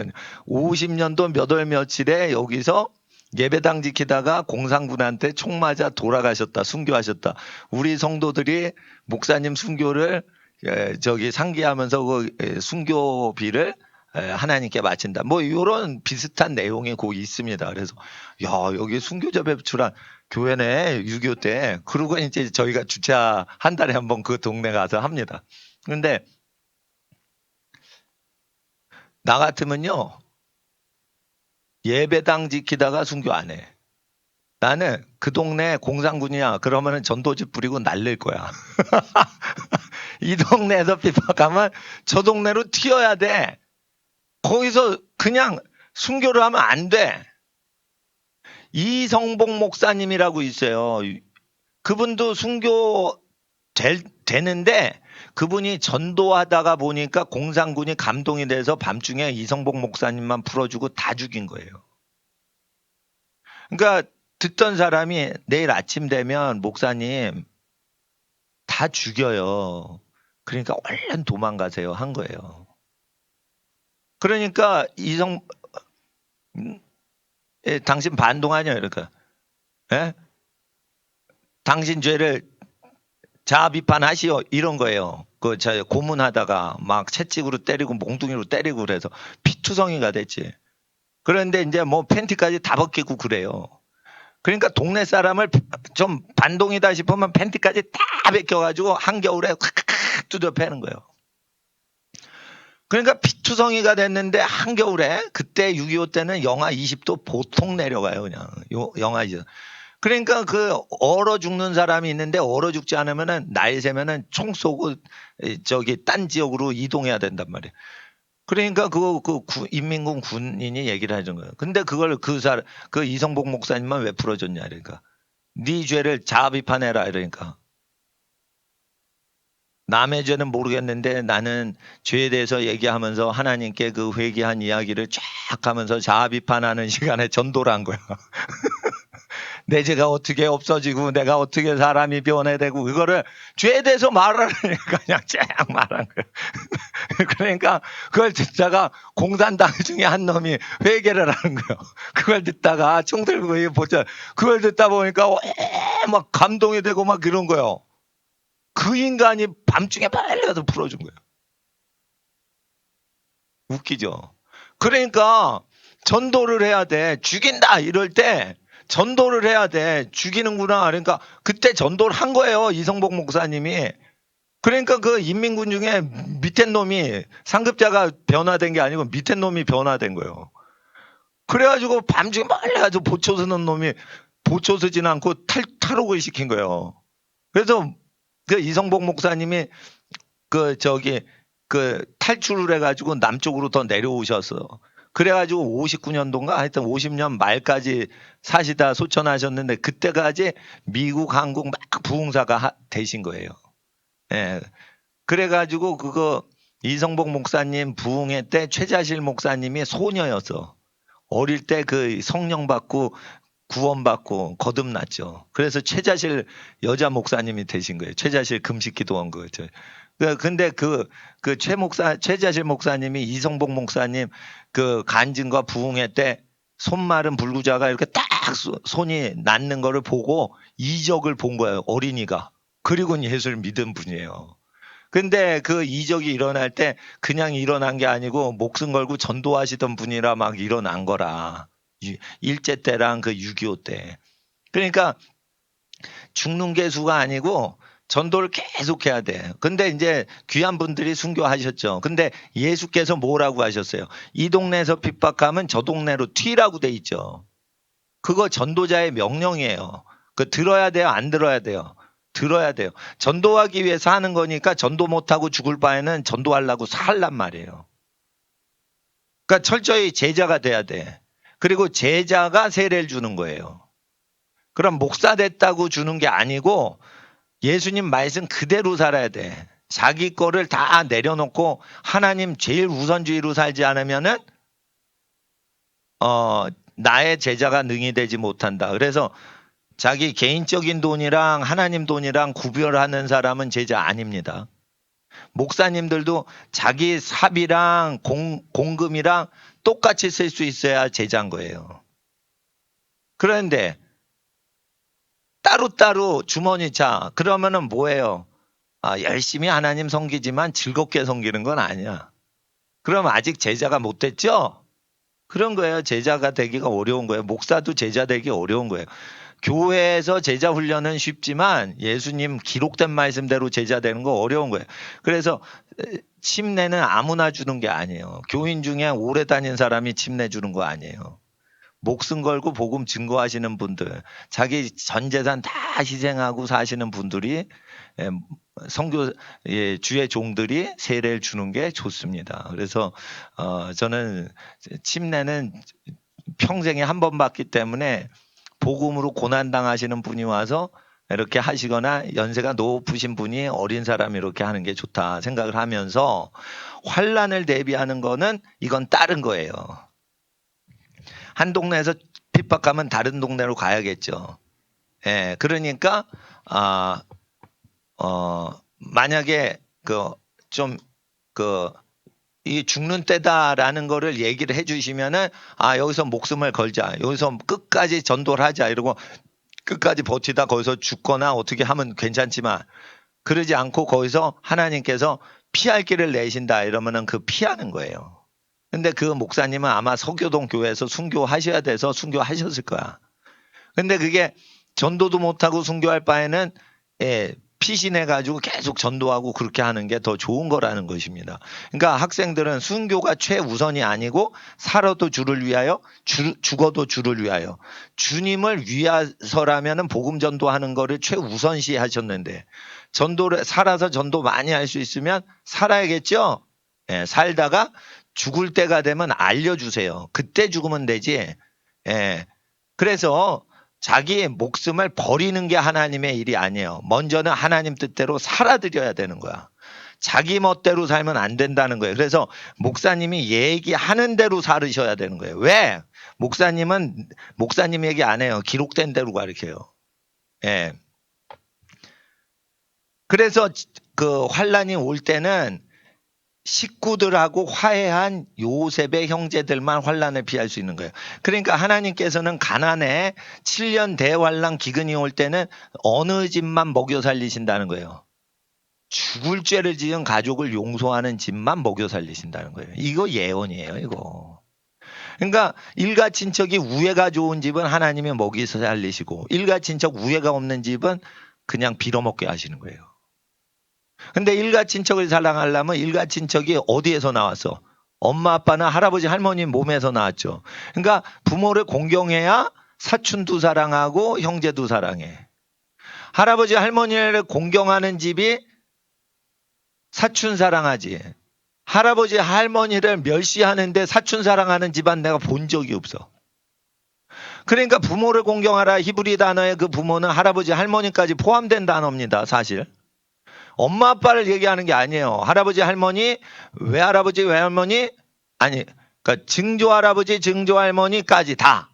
50년도 몇 월 며칠에 여기서 예배당 지키다가 공산군한테 총 맞아 돌아가셨다. 순교하셨다. 우리 성도들이 목사님 순교를 상기하면서 그 순교비를 하나님께 바친다. 뭐 이런 비슷한 내용이 거기 있습니다. 그래서 야 여기 순교자 배출한 교회네 6.25 때. 그러고 이제 저희가 주차 한 달에 한 번 그 동네 가서 합니다. 근데 나 같으면요 예배당 지키다가 순교 안 해. 나는 그 동네 공산군이야. 그러면은 전도지 뿌리고 날릴 거야. 이 동네에서 핍박하면 저 동네로 튀어야 돼. 거기서 그냥 순교를 하면 안 돼. 이성복 목사님이라고 있어요. 그분도 순교 되는데 그분이 전도하다가 보니까 공산군이 감동이 돼서 밤중에 이성복 목사님만 풀어주고 다 죽인 거예요. 그러니까 듣던 사람이 내일 아침 되면 목사님 다 죽여요. 그러니까 얼른 도망가세요 한 거예요. 그러니까 당신 반동하냐 이러니까 예? 당신 죄를 자아 비판하시오 이런 거예요. 그 저 고문하다가 막 채찍으로 때리고 몽둥이로 때리고 그래서 피투성이가 됐지. 그런데 이제 뭐 팬티까지 다 벗기고 그래요. 그러니까 동네 사람을 좀 반동이다 싶으면 팬티까지 다 벗겨가지고 한겨울에 콱콱 두드려 패는 거예요. 그러니까 피투성이가 됐는데 한겨울에 그때 6.25 때는 영하 20도 보통 내려가요 그냥 영하 20. 그러니까 그 얼어 죽는 사람이 있는데 얼어 죽지 않으면은 날 새면은 총 쏘고 저기 딴 지역으로 이동해야 된단 말이에요. 그러니까 인민군 군인이 얘기를 해준 거예요. 근데 그걸 그 이성복 목사님만 왜 풀어줬냐 그러니까 네 죄를 자아 비판해라 이러니까 남의 죄는 모르겠는데 나는 죄에 대해서 얘기하면서 하나님께 그 회개한 이야기를 쫙 하면서 자아 비판하는 시간에 전도를 한 거야. 내 죄가 어떻게 없어지고 내가 어떻게 사람이 변해되고 그거를 죄에 대해서 말하려니까 그냥 쫙 말한 거야. 그러니까 그걸 듣다가 공산당 중에 한 놈이 회개를 하는 거예요. 그걸 듣다가 총 들고 보자. 그걸 듣다 보니까 막 감동이 되고 막 그런 거예요. 그 인간이 밤중에 빨리 가서 풀어준 거예요. 웃기죠. 그러니까 전도를 해야 돼. 죽인다 이럴 때 전도를 해야 돼. 죽이는구나. 그러니까 그때 전도를 한 거예요. 이성복 목사님이. 그러니까 그 인민군 중에 밑에 놈이 상급자가 변화된 게 아니고 밑에 놈이 변화된 거예요. 그래가지고 밤중에 빨리 가지고 보초 서는 놈이 보초 서진 않고 탈옥을 시킨 거예요. 그래서 그 이성복 목사님이 탈출을 해가지고 남쪽으로 더 내려오셨어. 그래가지고 59년도인가 하여튼 50년 말까지 사시다 소천하셨는데 그때까지 미국, 한국 막 부흥사가 되신 거예요. 예. 그래가지고 이성복 목사님 부흥회 때 최자실 목사님이 소녀였어. 어릴 때 그 성령 받고 구원받고 거듭났죠. 그래서 최자실 여자 목사님이 되신 거예요. 최자실 금식 기도원 거죠. 근데 최자실 목사님이 이성복 목사님 그 간증과 부흥회 때 손마른 불구자가 이렇게 딱 손이 낫는 거를 보고 이적을 본 거예요. 어린이가. 그리고 예수를 믿은 분이에요. 근데 그 이적이 일어날 때 그냥 일어난 게 아니고 목숨 걸고 전도하시던 분이라 막 일어난 거라. 일제 때랑 그 6.25 때. 그러니까 죽는 게 수가 아니고 전도를 계속 해야 돼. 근데 이제 귀한 분들이 순교하셨죠. 근데 예수께서 뭐라고 하셨어요? 이 동네에서 핍박하면 저 동네로 튀라고 돼 있죠. 그거 전도자의 명령이에요. 그 들어야 돼요? 안 들어야 돼요? 들어야 돼요. 전도하기 위해서 하는 거니까 전도 못하고 죽을 바에는 전도하려고 살란 말이에요. 그러니까 철저히 제자가 돼야 돼. 그리고 제자가 세례를 주는 거예요. 그럼 목사 됐다고 주는 게 아니고 예수님 말씀 그대로 살아야 돼. 자기 거를 다 내려놓고 하나님 제일 우선주의로 살지 않으면은 나의 제자가 능히 되지 못한다. 그래서 자기 개인적인 돈이랑 하나님 돈이랑 구별하는 사람은 제자 아닙니다. 목사님들도 자기 삽이랑 공금이랑 똑같이 쓸 수 있어야 제자인 거예요. 그런데 따로따로 주머니 그러면은 뭐예요? 열심히 하나님 섬기지만 즐겁게 섬기는 건 아니야. 그럼 아직 제자가 못 됐죠? 그런 거예요. 제자가 되기가 어려운 거예요. 목사도 제자 되기 어려운 거예요. 교회에서 제자 훈련은 쉽지만 예수님 기록된 말씀대로 제자 되는 거 어려운 거예요. 그래서 침례는 아무나 주는 게 아니에요. 교인 중에 오래 다닌 사람이 침례 주는 거 아니에요. 목숨 걸고 복음 증거하시는 분들, 자기 전 재산 다 희생하고 사시는 분들이 선교 주의 종들이 세례를 주는 게 좋습니다. 그래서 저는 침례는 평생에 한 번 받기 때문에 복음으로 고난 당하시는 분이 와서 이렇게 하시거나 연세가 높으신 분이 어린 사람이 이렇게 하는 게 좋다 생각을 하면서 환란을 대비하는 거는 이건 다른 거예요. 한 동네에서 핍박하면 다른 동네로 가야겠죠. 예, 그러니까 만약에 이 죽는 때다라는 거를 얘기를 해주시면은 여기서 목숨을 걸자, 여기서 끝까지 전도를 하자 이러고 끝까지 버티다 거기서 죽거나 어떻게 하면 괜찮지만 그러지 않고 거기서 하나님께서 피할 길을 내신다 이러면은 그 피하는 거예요. 근데 그 목사님은 아마 서교동 교회에서 순교하셔야 돼서 순교하셨을 거야. 근데 그게 전도도 못하고 순교할 바에는 피신해가지고 계속 전도하고 그렇게 하는 게 더 좋은 거라는 것입니다. 그러니까 학생들은 순교가 최우선이 아니고 살아도 주를 위하여 죽어도 주를 위하여 주님을 위해서라면은 복음 전도하는 거를 최우선시 하셨는데 전도를 살아서 전도 많이 할 수 있으면 살아야겠죠. 예, 살다가 죽을 때가 되면 알려주세요. 그때 죽으면 되지. 예, 그래서 자기의 목숨을 버리는 게 하나님의 일이 아니에요. 먼저는 하나님 뜻대로 살아드려야 되는 거야. 자기 멋대로 살면 안 된다는 거예요. 그래서 목사님이 얘기하는 대로 살으셔야 되는 거예요. 왜? 목사님은 목사님 얘기 안 해요. 기록된 대로 가르쳐요. 예. 그래서 그 환란이 올 때는 식구들하고 화해한 요셉의 형제들만 환란을 피할 수 있는 거예요. 그러니까 하나님께서는 가난에 7년 대환란 기근이 올 때는 어느 집만 먹여 살리신다는 거예요. 죽을 죄를 지은 가족을 용서하는 집만 먹여 살리신다는 거예요. 이거 예언이에요, 이거. 그러니까 일가 친척이 우애가 좋은 집은 하나님이 먹여 살리시고 일가 친척 우애가 없는 집은 그냥 빌어먹게 하시는 거예요. 근데 일가 친척을 사랑하려면 일가 친척이 어디에서 나왔어? 엄마 아빠나 할아버지 할머니 몸에서 나왔죠. 그러니까 부모를 공경해야 사촌도 사랑하고 형제도 사랑해. 할아버지 할머니를 공경하는 집이 사촌 사랑하지. 할아버지 할머니를 멸시하는데 사촌 사랑하는 집안 내가 본 적이 없어. 그러니까 부모를 공경하라 히브리 단어의 그 부모는 할아버지 할머니까지 포함된 단어입니다. 사실. 엄마 아빠를 얘기하는 게 아니에요. 할아버지 할머니, 외할아버지 외할머니, 그러니까 증조 할아버지 증조 할머니까지 다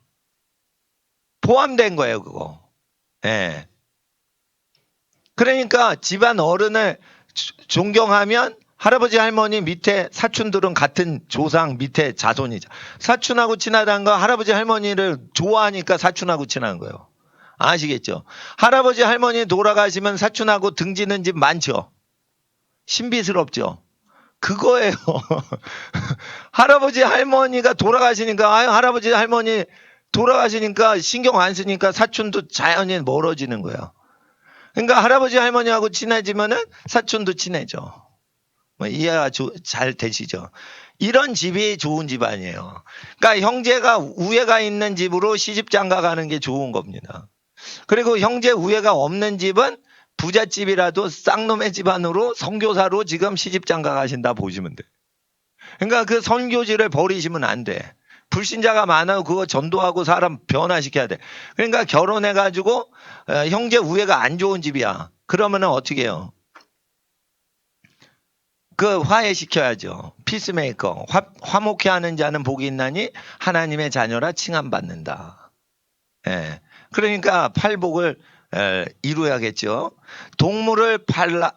포함된 거예요, 그거. 예. 그러니까 집안 어른을 존경하면 할아버지 할머니 밑에 사촌들은 같은 조상 밑에 자손이죠. 사촌하고 친하다는 거 할아버지 할머니를 좋아하니까 사촌하고 친한 거예요. 아시겠죠? 할아버지 할머니 돌아가시면 사촌하고 등지는 집 많죠? 신비스럽죠? 그거예요. 할아버지 할머니가 돌아가시니까 할아버지 할머니 돌아가시니까 신경 안 쓰니까 사촌도 자연히 멀어지는 거예요. 그러니까 할아버지 할머니하고 친해지면은 사촌도 친해져. 이해가 잘 되시죠? 이런 집이 좋은 집 아니에요. 그러니까 형제가 우애가 있는 집으로 시집장가 가는 게 좋은 겁니다. 그리고 형제 우애가 없는 집은 부잣집이라도 쌍놈의 집안으로 선교사로 지금 시집장가 가신다 보시면 돼. 그러니까 그 선교지를 버리시면 안 돼. 불신자가 많아요. 그거 전도하고 사람 변화시켜야 돼. 그러니까 결혼해가지고 형제 우애가 안 좋은 집이야. 그러면은 어떻게 해요? 그 화해시켜야죠. 피스메이커. 화목해 하는 자는 복이 있나니 하나님의 자녀라 칭함받는다. 예. 그러니까 팔복을 이루어야겠죠. 동물을 팔라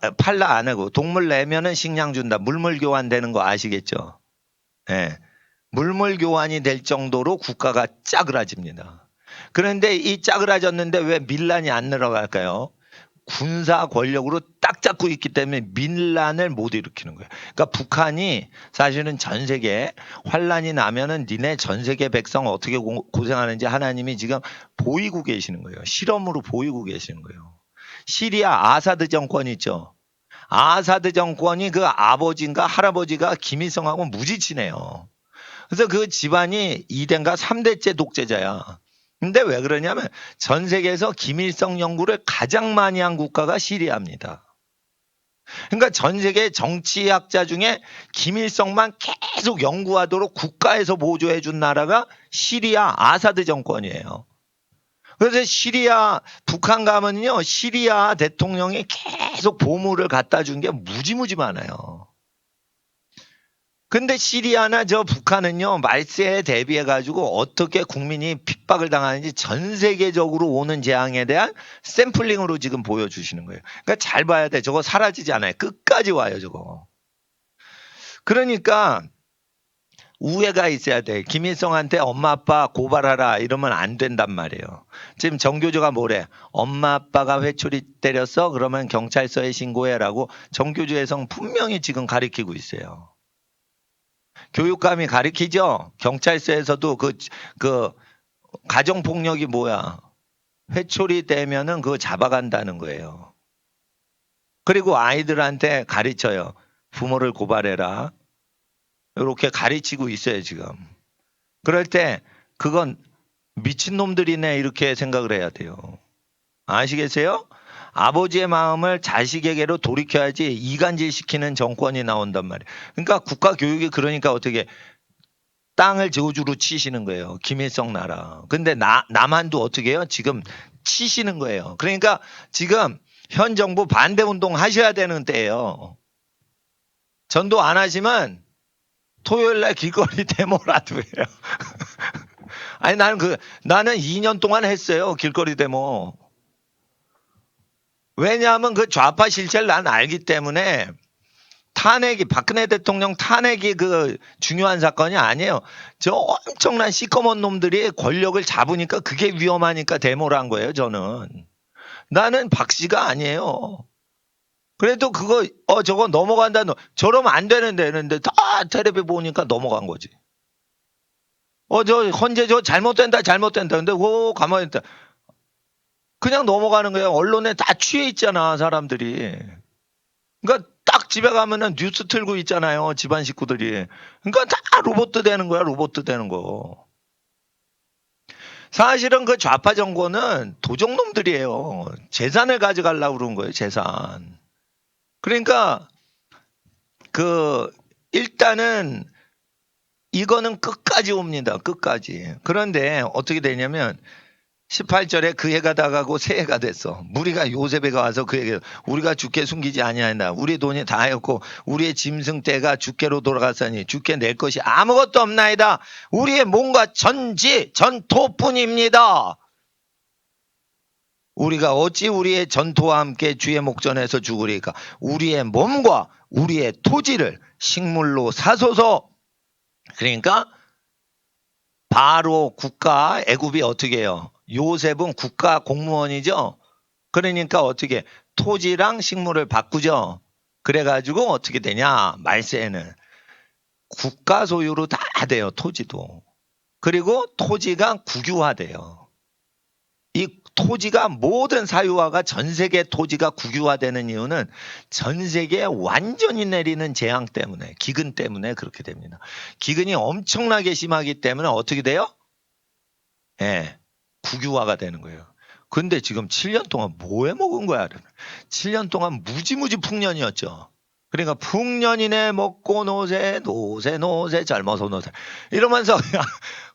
안 하고 동물 내면은 식량 준다. 물물 교환되는 거 아시겠죠? 예. 물물 교환이 될 정도로 국가가 짜그라집니다. 그런데 이 짜그라졌는데 왜 밀란이 안 늘어갈까요? 군사 권력으로 딱 잡고 있기 때문에 밀란을 못 일으키는 거예요. 그러니까 북한이 사실은 전 세계 환란이 나면은 니네 전 세계 백성 어떻게 고생하는지 하나님이 지금 보이고 계시는 거예요. 실험으로 보이고 계시는 거예요. 시리아 아사드 정권 있죠. 아사드 정권이 그 아버지인가 할아버지가 김일성하고 무지 친해요. 그래서 그 집안이 2대인가 3대째 독재자야. 근데 왜 그러냐면 전 세계에서 김일성 연구를 가장 많이 한 국가가 시리아입니다. 그러니까 전 세계 정치학자 중에 김일성만 계속 연구하도록 국가에서 보조해 준 나라가 시리아 아사드 정권이에요. 그래서 시리아 북한 가면요 시리아 대통령이 계속 보물을 갖다 준 게 무지무지 많아요. 근데 시리아나 저 북한은요, 말세에 대비해가지고 어떻게 국민이 핍박을 당하는지 전 세계적으로 오는 재앙에 대한 샘플링으로 지금 보여주시는 거예요. 그러니까 잘 봐야 돼. 저거 사라지지 않아요. 끝까지 와요, 저거. 그러니까 우애가 있어야 돼. 김일성한테 엄마 아빠 고발하라 이러면 안 된단 말이에요. 지금 정교조가 뭐래? 엄마 아빠가 회초리 때렸어? 그러면 경찰서에 신고해라고 정교조에서 분명히 지금 가리키고 있어요. 교육감이 가리키죠? 경찰서에서도 그 가정폭력이 뭐야? 회초리 떼면은 그거 잡아간다는 거예요. 그리고 아이들한테 가르쳐요. 부모를 고발해라. 이렇게 가르치고 있어요, 지금. 그럴 때 그건 미친놈들이네 이렇게 생각을 해야 돼요. 아시겠어요? 아버지의 마음을 자식에게로 돌이켜야지 이간질 시키는 정권이 나온단 말이에요. 그러니까 국가 교육이 그러니까 어떻게 땅을 저주로 치시는 거예요. 김일성 나라. 근데 남한도 어떻게 해요? 지금 치시는 거예요. 그러니까 지금 현 정부 반대 운동 하셔야 되는 때예요. 전도 안 하시면 토요일 날 길거리 데모라도 해요. 아니 나는 2년 동안 했어요. 길거리 데모. 왜냐하면 그 좌파 실체를 난 알기 때문에 탄핵이 박근혜 대통령 탄핵이 그 중요한 사건이 아니에요. 저 엄청난 시커먼 놈들이 권력을 잡으니까 그게 위험하니까 데모를 한 거예요. 저는. 나는 박씨가 아니에요. 그래도 그거 저거 넘어간다. 저러면 안 되는데 이랬는데 다 텔레비 보니까 넘어간 거지. 저 헌재 저 잘못된다. 근데 가만히 있다. 그냥 넘어가는 거예요. 언론에 다 취해 있잖아 사람들이. 그러니까 딱 집에 가면은 뉴스 틀고 있잖아요. 집안 식구들이. 그러니까 다 로봇 되는 거야. 로봇 되는 거. 사실은 그 좌파 정권은 도적놈들이에요. 재산을 가져가려고 그런 거예요. 재산. 그러니까 일단은 이거는 끝까지 옵니다. 끝까지. 그런데 어떻게 되냐면 18절에 그 해가 다가고 새해가 됐어. 무리가 요셉에가 와서 그에게 우리가 주께 숨기지 아니하나 우리 돈이 다하였고 우리의 짐승 떼가 주께로 돌아갔으니 주께 낼 것이 아무것도 없나이다. 우리의 몸과 전토뿐입니다. 우리가 어찌 우리의 전토와 함께 주의 목전에서 죽으리까. 우리의 몸과 우리의 토지를 식물로 사소서. 그러니까 바로 국가 애굽이 어떻게 해요? 요셉은 국가 공무원이죠. 그러니까 어떻게 토지랑 식물을 바꾸죠. 그래가지고 어떻게 되냐 말세에는 국가 소유로 다 돼요. 토지도. 그리고 토지가 국유화돼요. 이 토지가 모든 사유화가 전 세계 토지가 국유화되는 이유는 전 세계에 완전히 내리는 재앙 때문에 기근 때문에 그렇게 됩니다. 기근이 엄청나게 심하기 때문에 어떻게 돼요? 예, 국유화가 되는 거예요. 근데 지금 7년 동안 뭐 해먹은 거야? 7년 동안 무지무지 풍년이었죠. 그러니까 풍년이네 먹고 노세 젊어서 노세 이러면서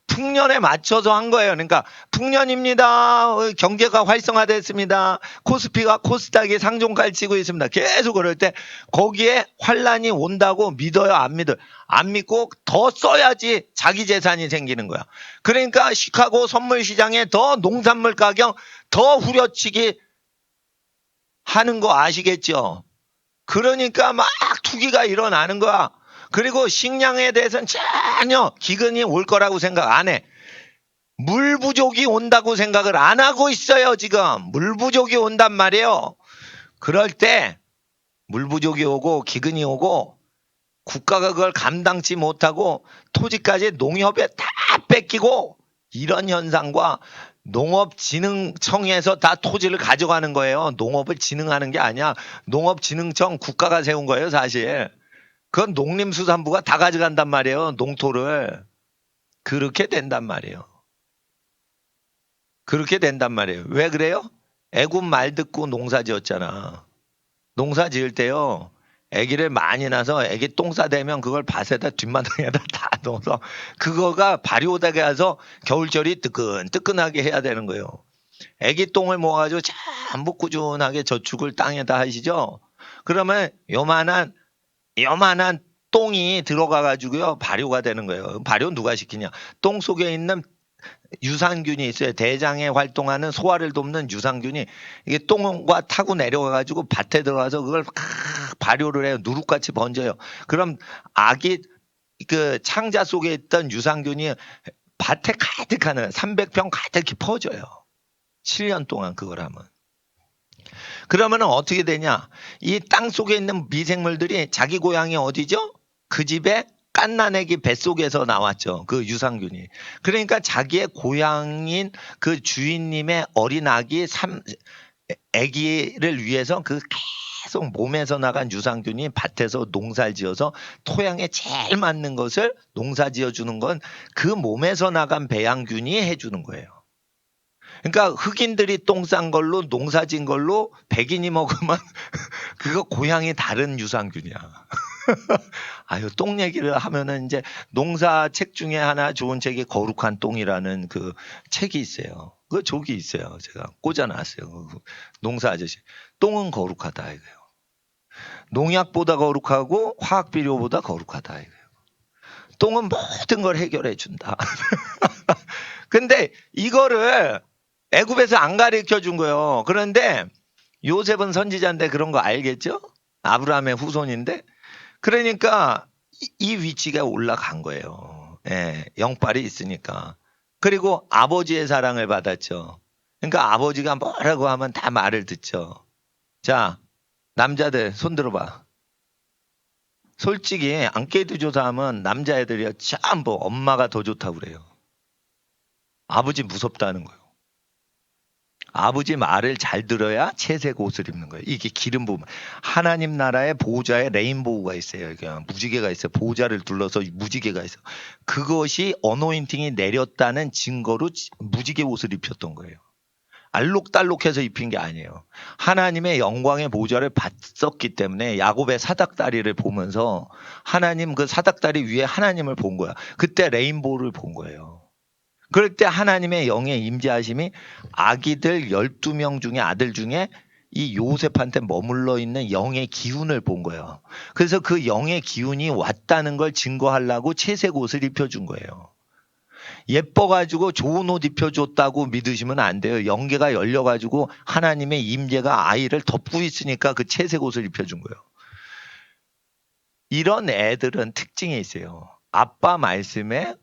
풍년에 맞춰서 한 거예요. 그러니까 풍년입니다. 경제가 활성화됐습니다. 코스닥이 상종가를 치고 있습니다. 계속 그럴 때 거기에 환란이 온다고 믿어요? 안 믿어요? 안 믿고 더 써야지 자기 재산이 생기는 거야. 그러니까 시카고 선물 시장에 더 농산물 가격 더 후려치기 하는 거 아시겠죠? 그러니까 막 투기가 일어나는 거야. 그리고 식량에 대해서는 전혀 기근이 올 거라고 생각 안 해. 물 부족이 온다고 생각을 안 하고 있어요. 지금 물 부족이 온단 말이에요. 그럴 때 물 부족이 오고 기근이 오고 국가가 그걸 감당치 못하고 토지까지 농협에 다 뺏기고 이런 현상과 농업진흥청에서 다 토지를 가져가는 거예요. 농업을 진흥하는 게 아니야. 농업진흥청 국가가 세운 거예요. 사실. 그건 농림수산부가 다 가져간단 말이에요. 농토를. 그렇게 된단 말이에요. 그렇게 된단 말이에요. 왜 그래요? 애굽 말 듣고 농사 지었잖아. 농사 지을 때요. 애기를 많이 낳아서 애기 똥 싸대면 그걸 밭에다 뒷마당에다 다 넣어서 그거가 발효되게 해서 겨울철이 뜨끈뜨끈하게 해야 되는 거예요. 애기 똥을 모아가지고 전부 꾸준하게 저축을 땅에다 하시죠. 그러면 요만한 똥이 들어가가지고요 발효가 되는 거예요. 발효 누가 시키냐? 똥 속에 있는 유산균이 있어요. 대장에 활동하는 소화를 돕는 유산균이 이게 똥과 타고 내려가가지고 밭에 들어가서 그걸 발효를 해요. 누룩같이 번져요. 그럼 아기 그 창자 속에 있던 유산균이 밭에 가득하는 300평 가득히 퍼져요. 7년 동안 그걸 하면. 그러면 어떻게 되냐? 이 땅 속에 있는 미생물들이 자기 고향이 어디죠? 그 집에 갓난아기 뱃속에서 나왔죠. 그 유산균이. 그러니까 자기의 고향인 그 주인님의 어린 아기를 위해서 그 계속 몸에서 나간 유산균이 밭에서 농사를 지어서 토양에 제일 맞는 것을 농사 지어 주는 건 그 몸에서 나간 배양균이 해주는 거예요. 그러니까 흑인들이 똥 싼 걸로 농사 진 걸로 백인이 먹으면 그거 고향이 다른 유산균이야. 아유, 똥 얘기를 하면은 이제 농사책 중에 하나 좋은 책이 거룩한 똥이라는 그 책이 있어요. 그 저기 있어요. 제가 꽂아놨어요. 그 농사 아저씨. 똥은 거룩하다 이거예요. 농약보다 거룩하고 화학비료보다 거룩하다 이거예요. 똥은 모든 걸 해결해 준다. 근데 이거를 애굽에서 안 가르쳐 준 거예요. 그런데 요셉은 선지자인데 그런 거 알겠죠? 아브라함의 후손인데 그러니까 이 위치가 올라간 거예요. 예, 영빨이 있으니까. 그리고 아버지의 사랑을 받았죠. 그러니까 아버지가 뭐라고 하면 다 말을 듣죠. 자, 남자들 손 들어봐. 솔직히 앙케이트 조사하면 남자애들이 전부 엄마가 더 좋다고 그래요. 아버지 무섭다는 거예요. 아버지 말을 잘 들어야 채색 옷을 입는 거예요. 이게 기름 부음. 하나님 나라의 보호자에 레인보우가 있어요. 무지개가 있어요. 보호자를 둘러서 무지개가 있어. 그것이 어노인팅이 내렸다는 증거로 무지개 옷을 입혔던 거예요. 알록달록해서 입힌 게 아니에요. 하나님의 영광의 보호자를 받았기 때문에 야곱의 사닥다리를 보면서 하나님 그 사닥다리 위에 하나님을 본 거야. 그때 레인보우를 본 거예요. 그럴 때 하나님의 영의 임재하심이 아기들 12명 중에 아들 중에 이 요셉한테 머물러 있는 영의 기운을 본 거예요. 그래서 그 영의 기운이 왔다는 걸 증거하려고 채색 옷을 입혀준 거예요. 예뻐가지고 좋은 옷 입혀줬다고 믿으시면 안 돼요. 영계가 열려가지고 하나님의 임재가 아이를 덮고 있으니까 그 채색 옷을 입혀준 거예요. 이런 애들은 특징이 있어요. 아빠 말씀에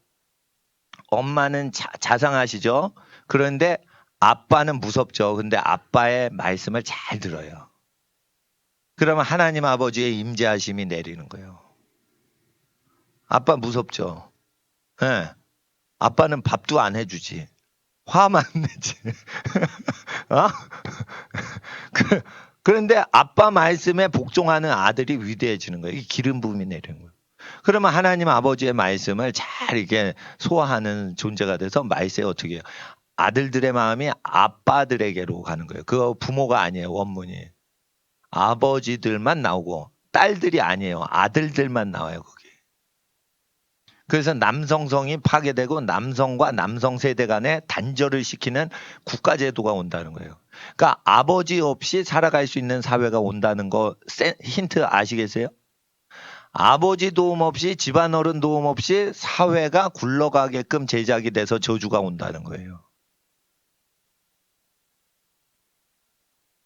엄마는 자상하시죠. 그런데 아빠는 무섭죠. 근데 아빠의 말씀을 잘 들어요. 그러면 하나님 아버지의 임재하심이 내리는 거예요. 아빠 무섭죠. 네. 아빠는 밥도 안 해주지. 화만 내지. 어? 그런데 아빠 말씀에 복종하는 아들이 위대해지는 거예요. 이게 기름 부음이 내리는 거예요. 그러면 하나님 아버지의 말씀을 잘 이렇게 소화하는 존재가 돼서 말세에 어떻게 해요? 아들들의 마음이 아빠들에게로 가는 거예요. 그거 부모가 아니에요. 원문이. 아버지들만 나오고 딸들이 아니에요. 아들들만 나와요. 거기. 그래서 남성성이 파괴되고 남성과 남성 세대 간에 단절을 시키는 국가제도가 온다는 거예요. 그러니까 아버지 없이 살아갈 수 있는 사회가 온다는 거 힌트 아시겠어요? 아버지 도움 없이 집안 어른 도움 없이 사회가 굴러가게끔 제작이 돼서 저주가 온다는 거예요.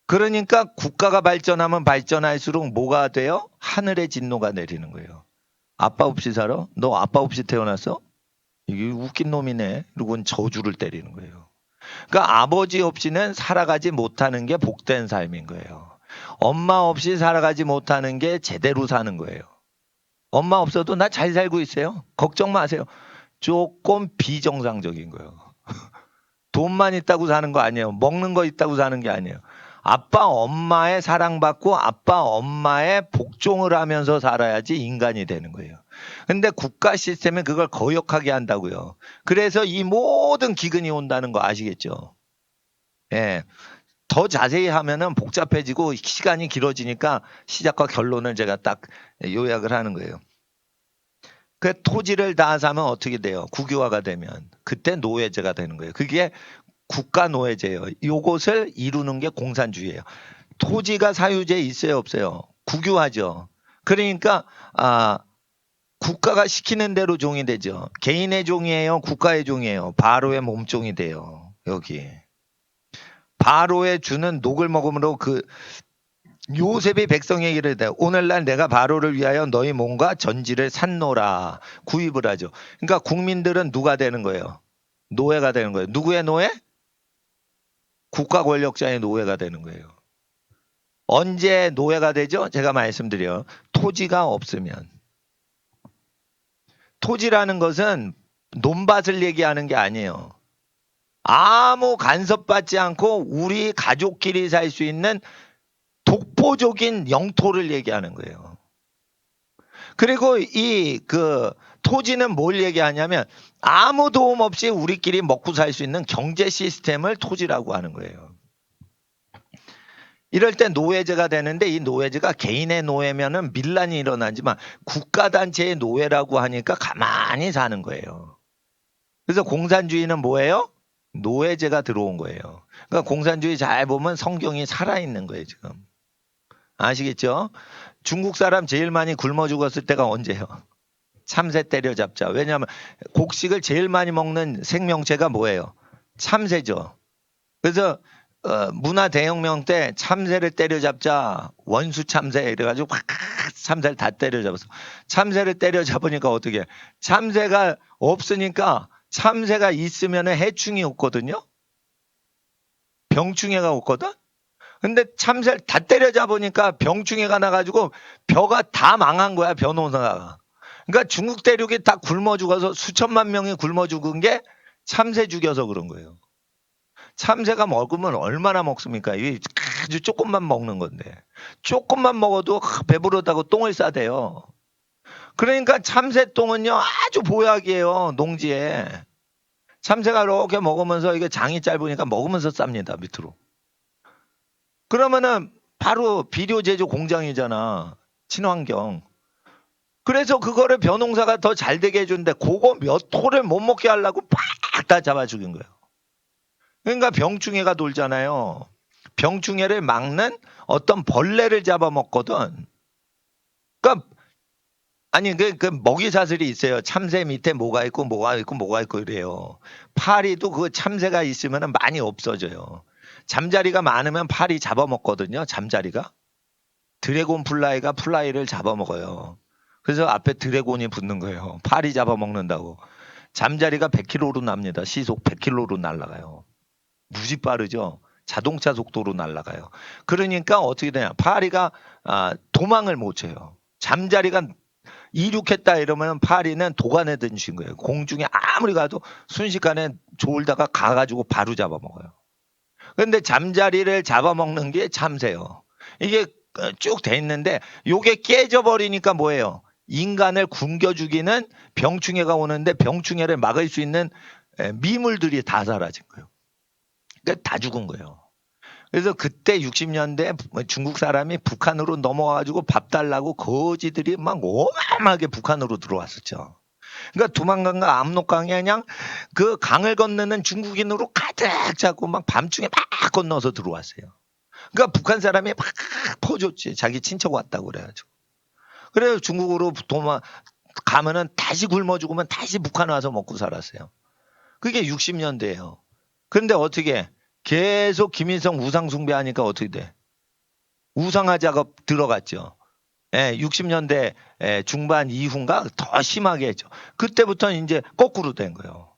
그러니까 국가가 발전하면 발전할수록 뭐가 돼요? 하늘의 진노가 내리는 거예요. 아빠 없이 살아? 너 아빠 없이 태어났어? 이게 웃긴 놈이네. 이러고 저주를 때리는 거예요. 그러니까 아버지 없이는 살아가지 못하는 게 복된 삶인 거예요. 엄마 없이 살아가지 못하는 게 제대로 사는 거예요. 엄마 없어도 나 잘 살고 있어요. 걱정 마세요. 조금 비정상적인 거예요. 돈만 있다고 사는 거 아니에요. 먹는 거 있다고 사는 게 아니에요. 아빠 엄마의 사랑받고 아빠 엄마의 복종을 하면서 살아야지 인간이 되는 거예요. 근데 국가 시스템은 그걸 거역하게 한다고요. 그래서 이 모든 기근이 온다는 거 아시겠죠? 예. 더 자세히 하면은 복잡해지고 시간이 길어지니까 시작과 결론을 제가 딱 요약을 하는 거예요. 그 토지를 다 사면 어떻게 돼요? 국유화가 되면 그때 노예제가 되는 거예요. 그게 국가 노예제예요. 요것을 이루는 게 공산주의예요. 토지가 사유지에 있어요, 없어요? 국유화죠. 그러니까 국가가 시키는 대로 종이 되죠. 개인의 종이에요, 국가의 종이에요. 바로의 몸종이 돼요. 여기 바로의 주는 녹을 먹음으로 그 요셉이 백성에게 이르되 오늘날 내가 바로를 위하여 너희 몸과 전지를 샀노라 구입을 하죠. 그러니까 국민들은 누가 되는 거예요? 노예가 되는 거예요. 누구의 노예? 국가 권력자의 노예가 되는 거예요. 언제 노예가 되죠? 제가 말씀드려요. 토지가 없으면. 토지라는 것은 논밭을 얘기하는 게 아니에요. 아무 간섭받지 않고 우리 가족끼리 살 수 있는 독보적인 영토를 얘기하는 거예요. 그리고 토지는 뭘 얘기하냐면 아무 도움 없이 우리끼리 먹고 살 수 있는 경제 시스템을 토지라고 하는 거예요. 이럴 때 노예제가 되는데 이 노예제가 개인의 노예면은 밀란이 일어나지만 국가단체의 노예라고 하니까 가만히 사는 거예요. 그래서 공산주의는 뭐예요? 노예제가 들어온 거예요. 그러니까 공산주의 잘 보면 성경이 살아있는 거예요, 지금. 아시겠죠? 중국 사람 제일 많이 굶어 죽었을 때가 언제예요? 참새 때려잡자. 왜냐하면 곡식을 제일 많이 먹는 생명체가 뭐예요? 참새죠. 그래서 문화 대혁명 때 참새를 때려잡자. 원수 참새 이래가지고 확 참새를 다 때려잡았어. 참새를 때려잡으니까 어떻게? 참새가 없으니까 참새가 있으면 해충이 없거든요. 병충해가 없거든. 근데 참새를 다 때려잡으니까 병충해가 나가지고 벼가 다 망한 거야, 벼농사가. 그러니까 중국 대륙이 다 굶어 죽어서 수천만 명이 굶어 죽은 게 참새 죽여서 그런 거예요. 참새가 먹으면 얼마나 먹습니까? 이게 아주 조금만 먹는 건데. 조금만 먹어도 배부르다고 똥을 싸대요. 그러니까 참새 똥은요, 아주 보약이에요, 농지에. 참새가 이렇게 먹으면서 이게 장이 짧으니까 먹으면서 쌉니다, 밑으로. 그러면은 바로 비료 제조 공장이잖아. 친환경. 그래서 그거를 벼농사가 더 잘 되게 해주는데 그거 몇 토를 못 먹게 하려고 팍 다 잡아 죽인 거예요. 그러니까 병충해가 돌잖아요. 병충해를 막는 어떤 벌레를 잡아먹거든. 그러니까 아니 그 먹이 사슬이 있어요. 참새 밑에 뭐가 있고 뭐가 있고 뭐가 있고 이래요. 파리도 그 참새가 있으면 많이 없어져요. 잠자리가 많으면 파리 잡아먹거든요. 잠자리가. 드래곤 플라이가 플라이를 잡아먹어요. 그래서 앞에 드래곤이 붙는 거예요. 파리 잡아먹는다고. 잠자리가 100km로 납니다. 시속 100km로 날아가요. 무지 빠르죠. 자동차 속도로 날아가요. 그러니까 어떻게 되냐. 파리가 도망을 못 쳐요. 잠자리가 이륙했다 이러면 파리는 도가내듯이 신 거예요. 공중에 아무리 가도 순식간에 졸다가 가가지고 바로 잡아먹어요. 그런데 잠자리를 잡아먹는 게 참새요. 이게 쭉 돼 있는데 요게 깨져버리니까 뭐예요? 인간을 굶겨 죽이는 병충해가 오는데 병충해를 막을 수 있는 미물들이 다 사라진 거예요. 그러니까 다 죽은 거예요. 그래서 그때 60년대 중국 사람이 북한으로 넘어와가지고 밥 달라고 거지들이 막 어마어마하게 북한으로 들어왔었죠. 그러니까 두만강과 압록강이 그냥 그 강을 건너는 중국인으로 가득 잡고 막 밤중에 막 건너서 들어왔어요. 그러니까 북한 사람이 막 퍼줬지. 자기 친척 왔다고 그래가지고. 그래서 중국으로 가면은 다시 굶어 죽으면 다시 북한 와서 먹고 살았어요. 그게 60년대예요. 그런데 어떻게 계속 김일성 우상 숭배하니까 어떻게 돼? 우상화 작업 들어갔죠. 60년대 중반 이후인가 더 심하게 했죠. 그때부터 이제 거꾸로 된 거예요.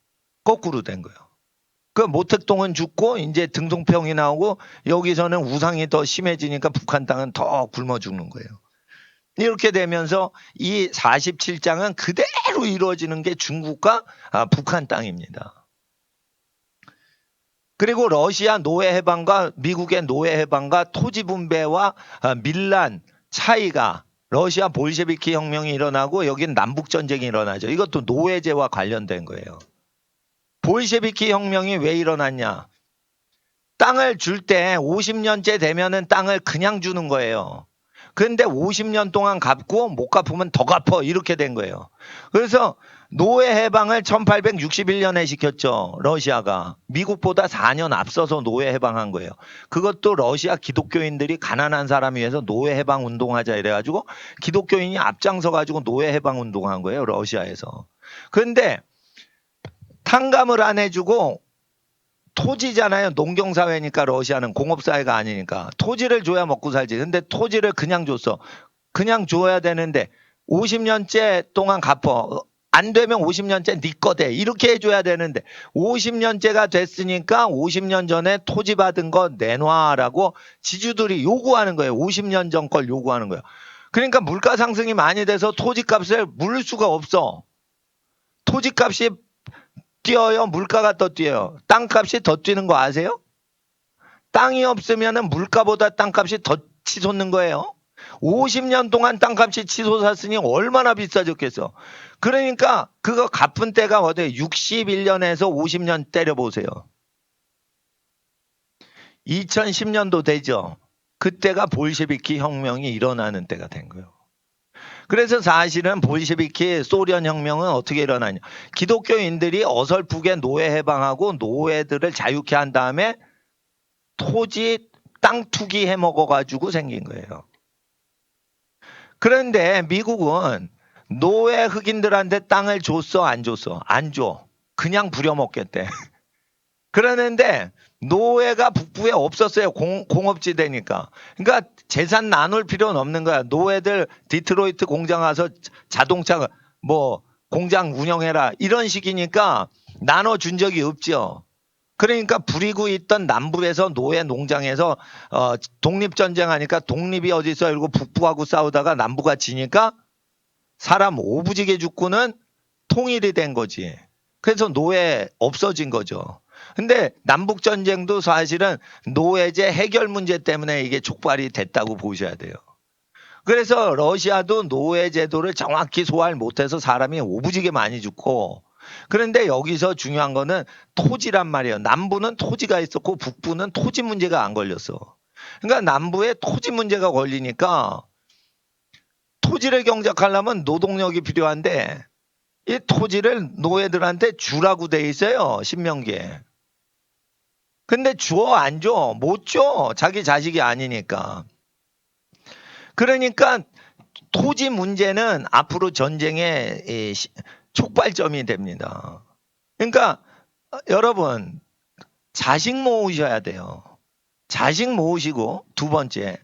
거꾸로 된 거예요. 그 모택동은 죽고 이제 등송평이 나오고 여기서는 우상이 더 심해지니까 북한 땅은 더 굶어 죽는 거예요. 이렇게 되면서 이 47장은 그대로 이루어지는 게 중국과 북한 땅입니다. 그리고 러시아 노예 해방과 미국의 노예 해방과 토지 분배와 밀란 차이가 러시아 볼셰비키 혁명이 일어나고 여긴 남북 전쟁이 일어나죠. 이것도 노예제와 관련된 거예요. 볼셰비키 혁명이 왜 일어났냐? 땅을 줄 때 50년째 되면은 땅을 그냥 주는 거예요. 근데 50년 동안 갚고 못 갚으면 더 갚어. 이렇게 된 거예요. 그래서 노예 해방을 1861년에 시켰죠. 러시아가. 미국보다 4년 앞서서 노예 해방한 거예요. 그것도 러시아 기독교인들이 가난한 사람 위해서 노예 해방 운동하자 이래가지고 기독교인이 앞장서 가지고 노예 해방 운동한 거예요. 러시아에서. 그런데 탕감을 안 해주고 토지잖아요. 농경사회니까 러시아는 공업사회가 아니니까. 토지를 줘야 먹고 살지. 근데 토지를 그냥 줬어. 그냥 줘야 되는데 50년째 동안 갚어. 안 되면 50년째 네 거 돼. 이렇게 해줘야 되는데 50년째가 됐으니까 50년 전에 토지 받은 거 내놔라고 지주들이 요구하는 거예요. 50년 전 걸 요구하는 거예요. 그러니까 물가 상승이 많이 돼서 토지값을 물을 수가 없어. 토지값이 뛰어요? 물가가 더 뛰어요? 땅값이 더 뛰는 거 아세요? 땅이 없으면 물가보다 땅값이 더 치솟는 거예요. 50년 동안 땅값이 치솟았으니 얼마나 비싸졌겠어. 그러니까 그거 갚은 때가 어디에 61년에서 50년 때려보세요. 2010년도 되죠. 그때가 볼셰비키 혁명이 일어나는 때가 된 거예요. 그래서 사실은 볼셰비키 소련 혁명은 어떻게 일어나냐. 기독교인들이 어설프게 노예 해방하고 노예들을 자유케 한 다음에 토지 땅 투기해 먹어가지고 생긴 거예요. 그런데 미국은 노예 흑인들한테 땅을 줬어 안 줬어? 안 줘. 그냥 부려먹겠대. 그러는데 노예가 북부에 없었어요. 공업지대니까. 그러니까 재산 나눌 필요는 없는 거야. 노예들 디트로이트 공장 가서 자동차 뭐 공장 운영해라 이런 식이니까 나눠준 적이 없죠. 그러니까 부리고 있던 남부에서 노예 농장에서 독립전쟁 하니까 독립이 어디 있어 이러고 북부하고 싸우다가 남부가 지니까 사람 오부지게 죽고는 통일이 된 거지. 그래서 노예 없어진 거죠. 근데 남북전쟁도 사실은 노예제 해결 문제 때문에 이게 촉발이 됐다고 보셔야 돼요. 그래서 러시아도 노예 제도를 정확히 소화를 못해서 사람이 오부지게 많이 죽고, 그런데 여기서 중요한 거는 토지란 말이에요. 남부는 토지가 있었고 북부는 토지 문제가 안 걸렸어. 그러니까 남부에 토지 문제가 걸리니까 토지를 경작하려면 노동력이 필요한데 이 토지를 노예들한테 주라고 돼 있어요. 신명기에. 근데 줘 안 줘? 못 줘. 자기 자식이 아니니까. 그러니까 토지 문제는 앞으로 전쟁의 촉발점이 됩니다. 그러니까 여러분 자식 모으셔야 돼요. 자식 모으시고 두 번째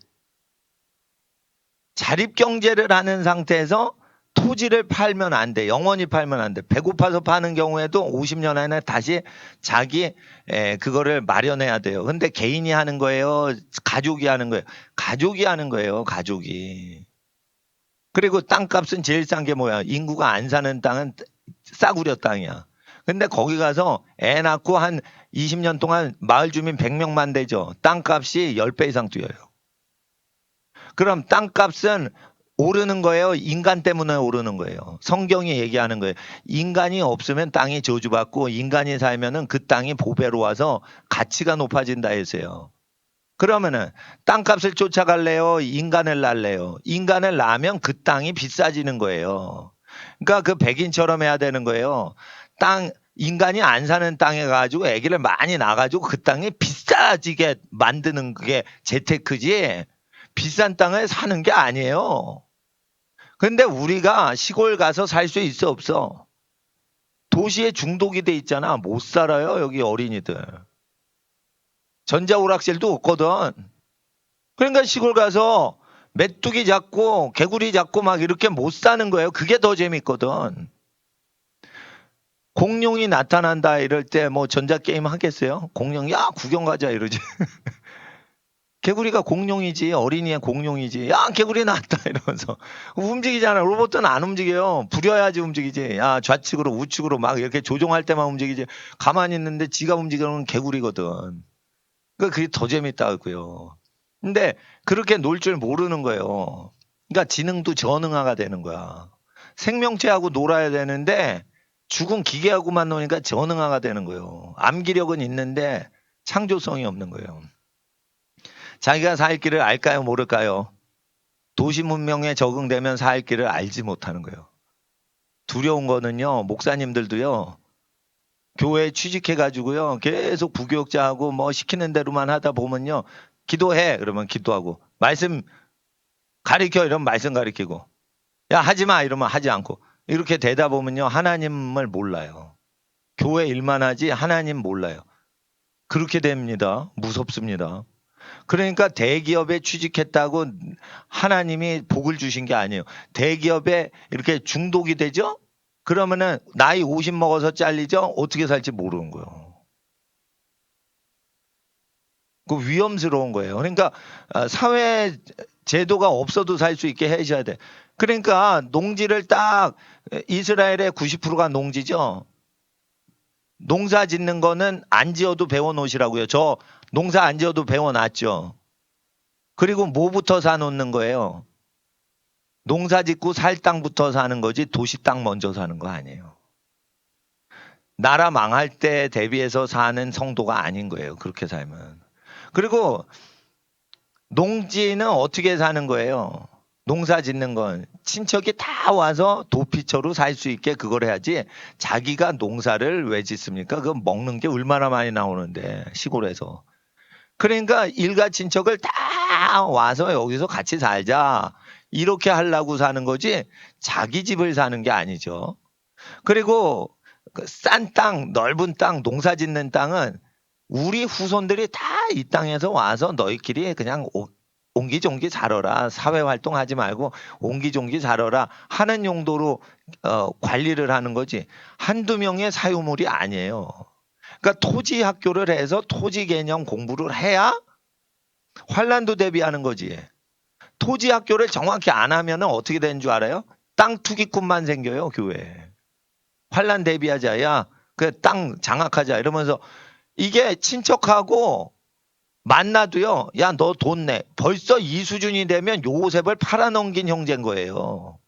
자립경제를 하는 상태에서 토지를 팔면 안 돼. 영원히 팔면 안 돼. 배고파서 파는 경우에도 50년 안에 다시 자기 그거를 마련해야 돼요. 근데 개인이 하는 거예요? 가족이 하는 거예요? 가족이 하는 거예요. 가족이. 그리고 땅값은 제일 싼 게 뭐야? 인구가 안 사는 땅은 싸구려 땅이야. 근데 거기 가서 애 낳고 한 20년 동안 마을 주민 100명만 되죠. 땅값이 10배 이상 뛰어요. 그럼 땅값은 오르는 거예요? 인간 때문에 오르는 거예요? 성경이 얘기하는 거예요. 인간이 없으면 땅이 저주받고 인간이 살면은 그 땅이 보배로 와서 가치가 높아진다 했어요. 그러면은 땅값을 쫓아갈래요? 인간을 낳을래요? 인간을 낳으면 그 땅이 비싸지는 거예요. 그러니까 그 백인처럼 해야 되는 거예요. 인간이 안 사는 땅에 가지고 아기를 많이 낳아가지고 그 땅이 비싸지게 만드는 게 재테크지 비싼 땅을 사는 게 아니에요. 근데 우리가 시골 가서 살 수 있어 없어? 도시에 중독이 돼 있잖아. 못 살아요 여기 어린이들. 전자오락실도 없거든. 그러니까 시골 가서 메뚜기 잡고 개구리 잡고 막 이렇게 못 사는 거예요. 그게 더 재밌거든. 공룡이 나타난다 이럴 때 뭐 전자게임 하겠어요? 공룡 야 구경 가자 이러지. 개구리가 공룡이지 어린이의 공룡이지. 야 개구리 나왔다 이러면서 움직이잖아. 로봇은 안 움직여요. 부려야지 움직이지. 야 좌측으로 우측으로 막 이렇게 조종할 때만 움직이지. 가만히 있는데 지가 움직이는 개구리거든. 그러니까 그게 더 재밌다고요. 근데 그렇게 놀 줄 모르는 거예요. 그러니까 지능도 전응화가 되는 거야. 생명체하고 놀아야 되는데 죽은 기계하고만 노니까 전응화가 되는 거예요. 암기력은 있는데 창조성이 없는 거예요. 자기가 살 길을 알까요? 모를까요? 도시 문명에 적응되면 살 길을 알지 못하는 거예요. 두려운 거는요, 목사님들도요, 교회에 취직해가지고요, 계속 부교육자하고 뭐 시키는 대로만 하다 보면요, 기도해! 그러면 기도하고, 말씀 가리켜! 이러면 말씀 가리키고, 야, 하지 마! 이러면 하지 않고, 이렇게 되다 보면요, 하나님을 몰라요. 교회 일만 하지 하나님 몰라요. 그렇게 됩니다. 무섭습니다. 그러니까 대기업에 취직했다고 하나님이 복을 주신 게 아니에요. 대기업에 이렇게 중독이 되죠? 그러면은 나이 50 먹어서 잘리죠? 어떻게 살지 모르는 거예요. 그 위험스러운 거예요. 그러니까 사회 제도가 없어도 살 수 있게 해줘야 돼. 그러니까 농지를 딱 이스라엘의 90%가 농지죠. 농사 짓는 거는 안 지어도 배워놓으시라고요. 저 농사 안 지어도 배워놨죠. 그리고 뭐부터 사놓는 거예요? 농사 짓고 살 땅부터 사는 거지 도시 땅 먼저 사는 거 아니에요. 나라 망할 때 대비해서 사는 성도가 아닌 거예요. 그렇게 살면. 그리고 농지는 어떻게 사는 거예요? 농사 짓는 건 친척이 다 와서 도피처로 살 수 있게 그걸 해야지 자기가 농사를 왜 짓습니까? 그거 먹는 게 얼마나 많이 나오는데 시골에서. 그러니까 일가 친척을 다 와서 여기서 같이 살자. 이렇게 하려고 사는 거지 자기 집을 사는 게 아니죠. 그리고 싼 땅, 넓은 땅, 농사 짓는 땅은 우리 후손들이 다 이 땅에서 와서 너희끼리 그냥 옹기종기 살아라. 사회활동하지 말고 옹기종기 살아라 하는 용도로 관리를 하는 거지 한두 명의 사유물이 아니에요. 그러니까 토지 학교를 해서 토지 개념 공부를 해야 환란도 대비하는 거지. 토지 학교를 정확히 안 하면 어떻게 되는 줄 알아요? 땅 투기꾼만 생겨요, 교회에. 환란 대비하자. 야, 그 땅 장악하자. 이러면서 이게 친척하고 만나도요. 야, 너 돈 내. 벌써 이 수준이 되면 요셉을 팔아넘긴 형제인 거예요.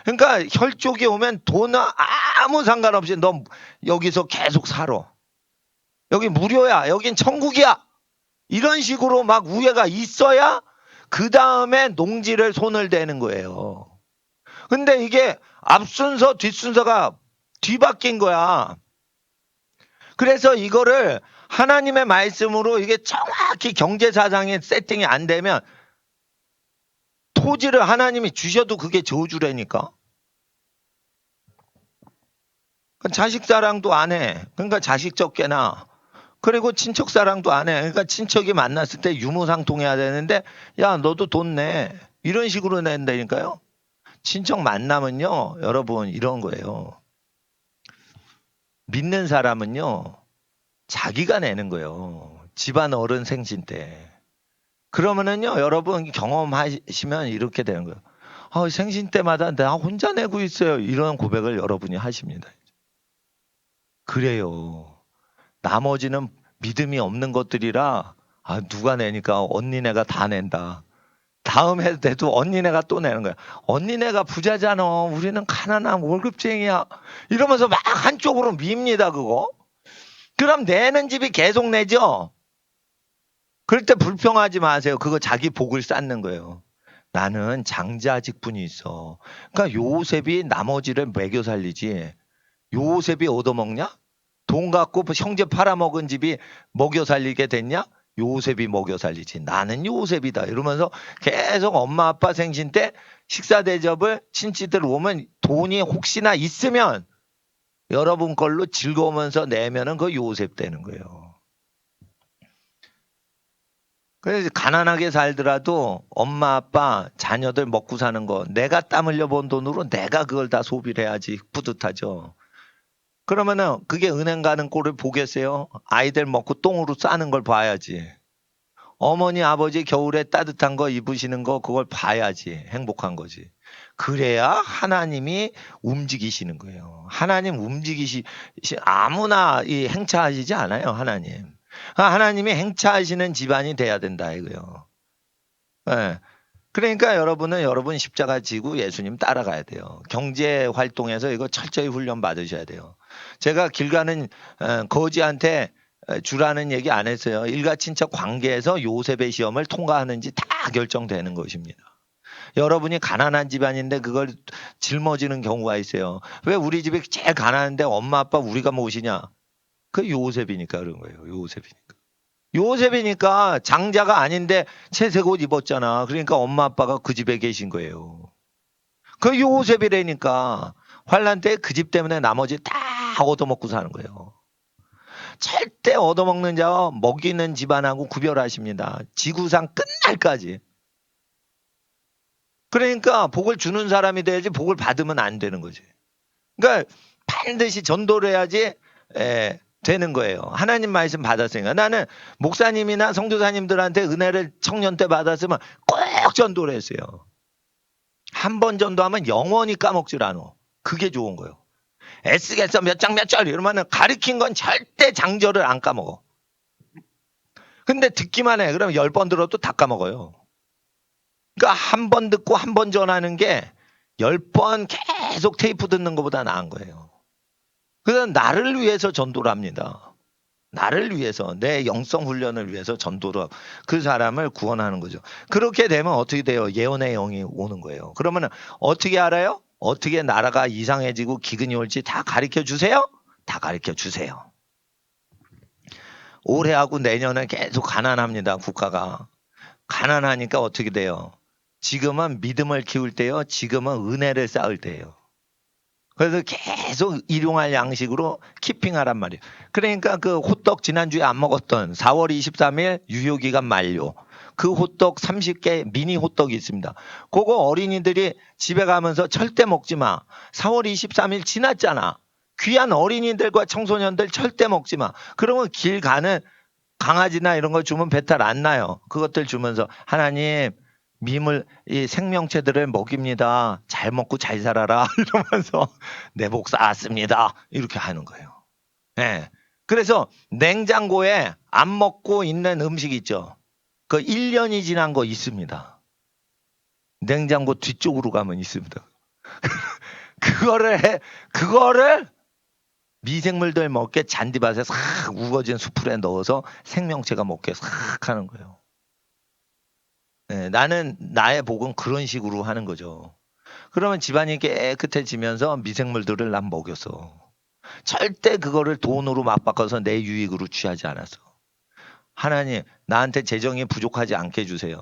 그러니까 혈족이 오면 돈은 아무 상관없이 너 여기서 계속 살아. 여기 무료야. 여긴 천국이야. 이런 식으로 막 우애가 있어야 그 다음에 농지를 손을 대는 거예요. 근데 이게 앞순서 뒷순서가 뒤바뀐 거야. 그래서 이거를 하나님의 말씀으로 이게 정확히 경제사상의 세팅이 안 되면 토지를 하나님이 주셔도 그게 저주라니까. 자식 사랑도 안 해. 그러니까 자식 적게 나. 그리고 친척 사랑도 안 해. 그러니까 친척이 만났을 때 유무상통해야 되는데 야 너도 돈 내. 이런 식으로 낸다니까요. 친척 만나면요. 여러분 이런 거예요. 믿는 사람은요. 자기가 내는 거예요. 집안 어른 생신 때. 그러면은요. 여러분 경험하시면 이렇게 되는 거예요. 생신 때마다 나 혼자 내고 있어요. 이런 고백을 여러분이 하십니다. 그래요. 나머지는 믿음이 없는 것들이라 누가 내니까 언니네가 다 낸다. 다음 해 때도 언니네가 또 내는 거야. 언니네가 부자잖아. 우리는 가난한 월급쟁이야. 이러면서 막 한쪽으로 밉니다 그거. 그럼 내는 집이 계속 내죠. 그럴 때 불평하지 마세요. 그거 자기 복을 쌓는 거예요. 나는 장자직분이 있어. 그러니까 요셉이 나머지를 먹여 살리지. 요셉이 얻어먹냐? 돈 갖고 형제 팔아먹은 집이 먹여 살리게 됐냐? 요셉이 먹여 살리지. 나는 요셉이다. 이러면서 계속 엄마 아빠 생신 때 식사 대접을 친지들 오면 돈이 혹시나 있으면 여러분 걸로 즐거우면서 내면은 그 요셉 되는 거예요. 그래서 가난하게 살더라도 엄마 아빠 자녀들 먹고 사는 거 내가 땀 흘려 번 돈으로 내가 그걸 다 소비를 해야지 뿌듯하죠. 그러면은 그게 은행 가는 꼴을 보겠어요? 아이들 먹고 똥으로 싸는 걸 봐야지. 어머니 아버지 겨울에 따뜻한 거 입으시는 거 그걸 봐야지 행복한 거지. 그래야 하나님이 움직이시는 거예요. 하나님 아무나 이 행차하시지 않아요. 하나님. 하나님이 행차하시는 집안이 돼야 된다 이거요. 네. 그러니까 여러분은 여러분 십자가 지고 예수님 따라가야 돼요. 경제 활동에서 이거 철저히 훈련 받으셔야 돼요. 제가 길 가는 거지한테 주라는 얘기 안 했어요. 일가 친척 관계에서 요셉의 시험을 통과하는지 다 결정되는 것입니다. 여러분이 가난한 집안인데 그걸 짊어지는 경우가 있어요. 왜 우리 집이 제일 가난한데 엄마 아빠 우리가 모시냐? 그 요셉이니까 그런 거예요. 요셉이니까. 요셉이니까 장자가 아닌데 채색 옷 입었잖아. 그러니까 엄마 아빠가 그 집에 계신 거예요. 그 요셉이라니까 환란 때 그 집 때문에 나머지 다 얻어먹고 사는 거예요. 절대 얻어먹는 자와 먹이는 집안하고 구별하십니다. 지구상 끝날까지. 그러니까 복을 주는 사람이 돼야지 복을 받으면 안 되는 거지. 그러니까 반드시 전도를 해야지 되는 거예요. 하나님 말씀 받았으니까. 나는 목사님이나 성도사님들한테 은혜를 청년 때 받았으면 꼭 전도를 했어요. 한 번 전도하면 영원히 까먹질 않아. 그게 좋은 거예요. 애쓰겠어 몇 장 몇 절 이러면은 가르친 건 절대 장절을 안 까먹어. 근데 듣기만 해. 그러면 10번 들어도 다 까먹어요. 그러니까 한 번 듣고 한 번 전하는 게 10번 계속 테이프 듣는 것보다 나은 거예요. 그래서 나를 위해서 전도를 합니다. 나를 위해서 내 영성 훈련을 위해서 전도를 하고 그 사람을 구원하는 거죠. 그렇게 되면 어떻게 돼요? 예언의 영이 오는 거예요. 그러면 어떻게 알아요? 어떻게 나라가 이상해지고 기근이 올지 다 가르쳐 주세요? 다 가르쳐 주세요. 올해하고 내년은 계속 가난합니다. 국가가. 가난하니까 어떻게 돼요? 지금은 믿음을 키울 때요. 지금은 은혜를 쌓을 때예요. 그래서 계속 일용할 양식으로 키핑하란 말이에요. 그러니까 그 호떡 지난주에 안 먹었던 4월 23일 유효기간 만료. 그 호떡 30개 미니 호떡이 있습니다. 그거 어린이들이 집에 가면서 절대 먹지 마. 4월 23일 지났잖아. 귀한 어린이들과 청소년들 절대 먹지 마. 그러면 길 가는 강아지나 이런 거 주면 배탈 안 나요. 그것들 주면서 하나님 이 생명체들을 먹입니다. 잘 먹고 잘 살아라 이러면서 내 복 쌓았습니다. 이렇게 하는 거예요. 네. 그래서 냉장고에 안 먹고 있는 음식 있죠. 그 1년이 지난 거 있습니다. 냉장고 뒤쪽으로 가면 있습니다. 그거를 미생물들 먹게 잔디밭에 싹 우거진 수풀에 넣어서 생명체가 먹게 싹 하는 거예요. 네, 나는 나의 복은 그런 식으로 하는 거죠. 그러면 집안이 깨끗해지면서 미생물들을 난 먹였어. 절대 그거를 돈으로 맞바꿔서 내 유익으로 취하지 않았어. 하나님 나한테 재정이 부족하지 않게 해주세요.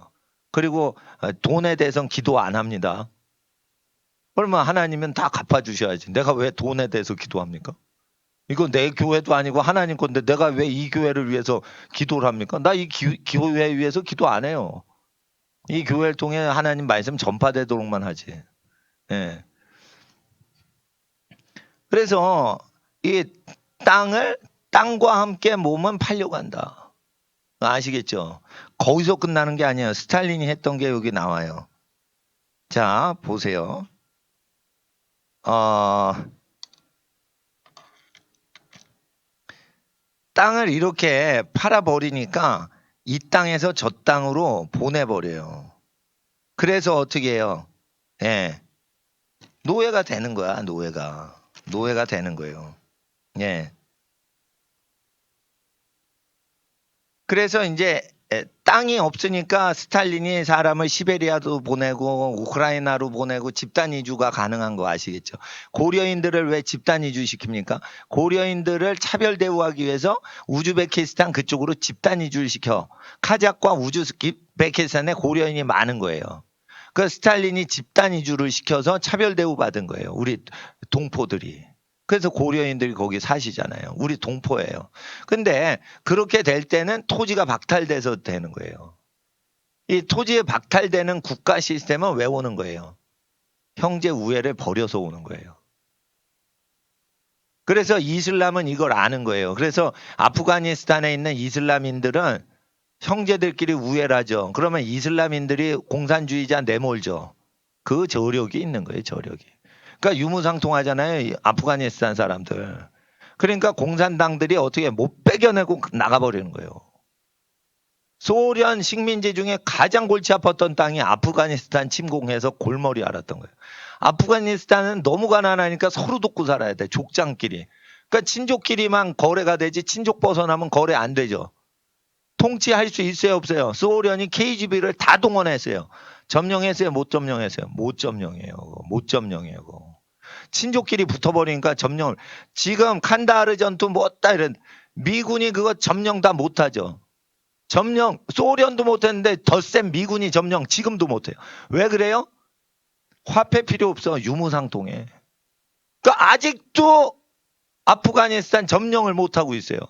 그리고 돈에 대해서는 기도 안 합니다. 그러면 하나님은 다 갚아주셔야지. 내가 왜 돈에 대해서 기도합니까? 이거 내 교회도 아니고 하나님 건데 내가 왜 이 교회를 위해서 기도를 합니까? 나 이 교회 위해서 기도 안 해요. 이 교회를 통해 하나님 말씀 전파되도록만 하지. 예. 그래서 이 땅과 함께 몸은 팔려고 한다. 아시겠죠? 거기서 끝나는 게 아니에요. 스탈린이 했던 게 여기 나와요. 자, 보세요. 땅을 이렇게 팔아버리니까 이 땅에서 저 땅으로 보내버려요. 그래서 어떻게 해요? 예. 노예가 되는 거야, 노예가 되는 거예요. 예. 그래서 이제 땅이 없으니까 스탈린이 사람을 시베리아도 보내고 우크라이나로 보내고 집단 이주가 가능한 거 아시겠죠? 고려인들을 왜 집단 이주 시킵니까? 고려인들을 차별 대우하기 위해서 우즈베키스탄 그쪽으로 집단 이주를 시켜. 카자흐과 우즈베키스탄에 고려인이 많은 거예요. 그 스탈린이 집단 이주를 시켜서 차별 대우 받은 거예요. 우리 동포들이. 그래서 고려인들이 거기 사시잖아요. 우리 동포예요. 근데 그렇게 될 때는 토지가 박탈돼서 되는 거예요. 이 토지에 박탈되는 국가 시스템은 왜 오는 거예요? 형제 우애를 버려서 오는 거예요. 그래서 이슬람은 이걸 아는 거예요. 그래서 아프가니스탄에 있는 이슬람인들은 형제들끼리 우애를 하죠. 그러면 이슬람인들이 공산주의자 내몰죠. 그 저력이 있는 거예요. 저력이. 그러니까 유무상통하잖아요. 아프가니스탄 사람들. 그러니까 공산당들이 어떻게 못 빼겨내고 나가버리는 거예요. 소련 식민지 중에 가장 골치 아팠던 땅이 아프가니스탄 침공해서 골머리 앓았던 거예요. 아프가니스탄은 너무 가난하니까 서로 돕고 살아야 돼. 족장끼리. 그러니까 친족끼리만 거래가 되지 친족 벗어나면 거래 안 되죠. 통치할 수 있어요 없어요? 소련이 KGB를 다 동원했어요. 점령했어요? 못 점령했어요? 못 점령해요. 못 점령해요. 그거. 친족끼리 붙어버리니까 점령을. 지금 칸다하르 전투 못다 이런 미군이 그거 점령 다 못하죠. 점령 소련도 못했는데 더 센 미군이 점령 지금도 못해요. 왜 그래요? 화폐 필요 없어. 유무상통해. 그러니까 아직도 아프가니스탄 점령을 못하고 있어요.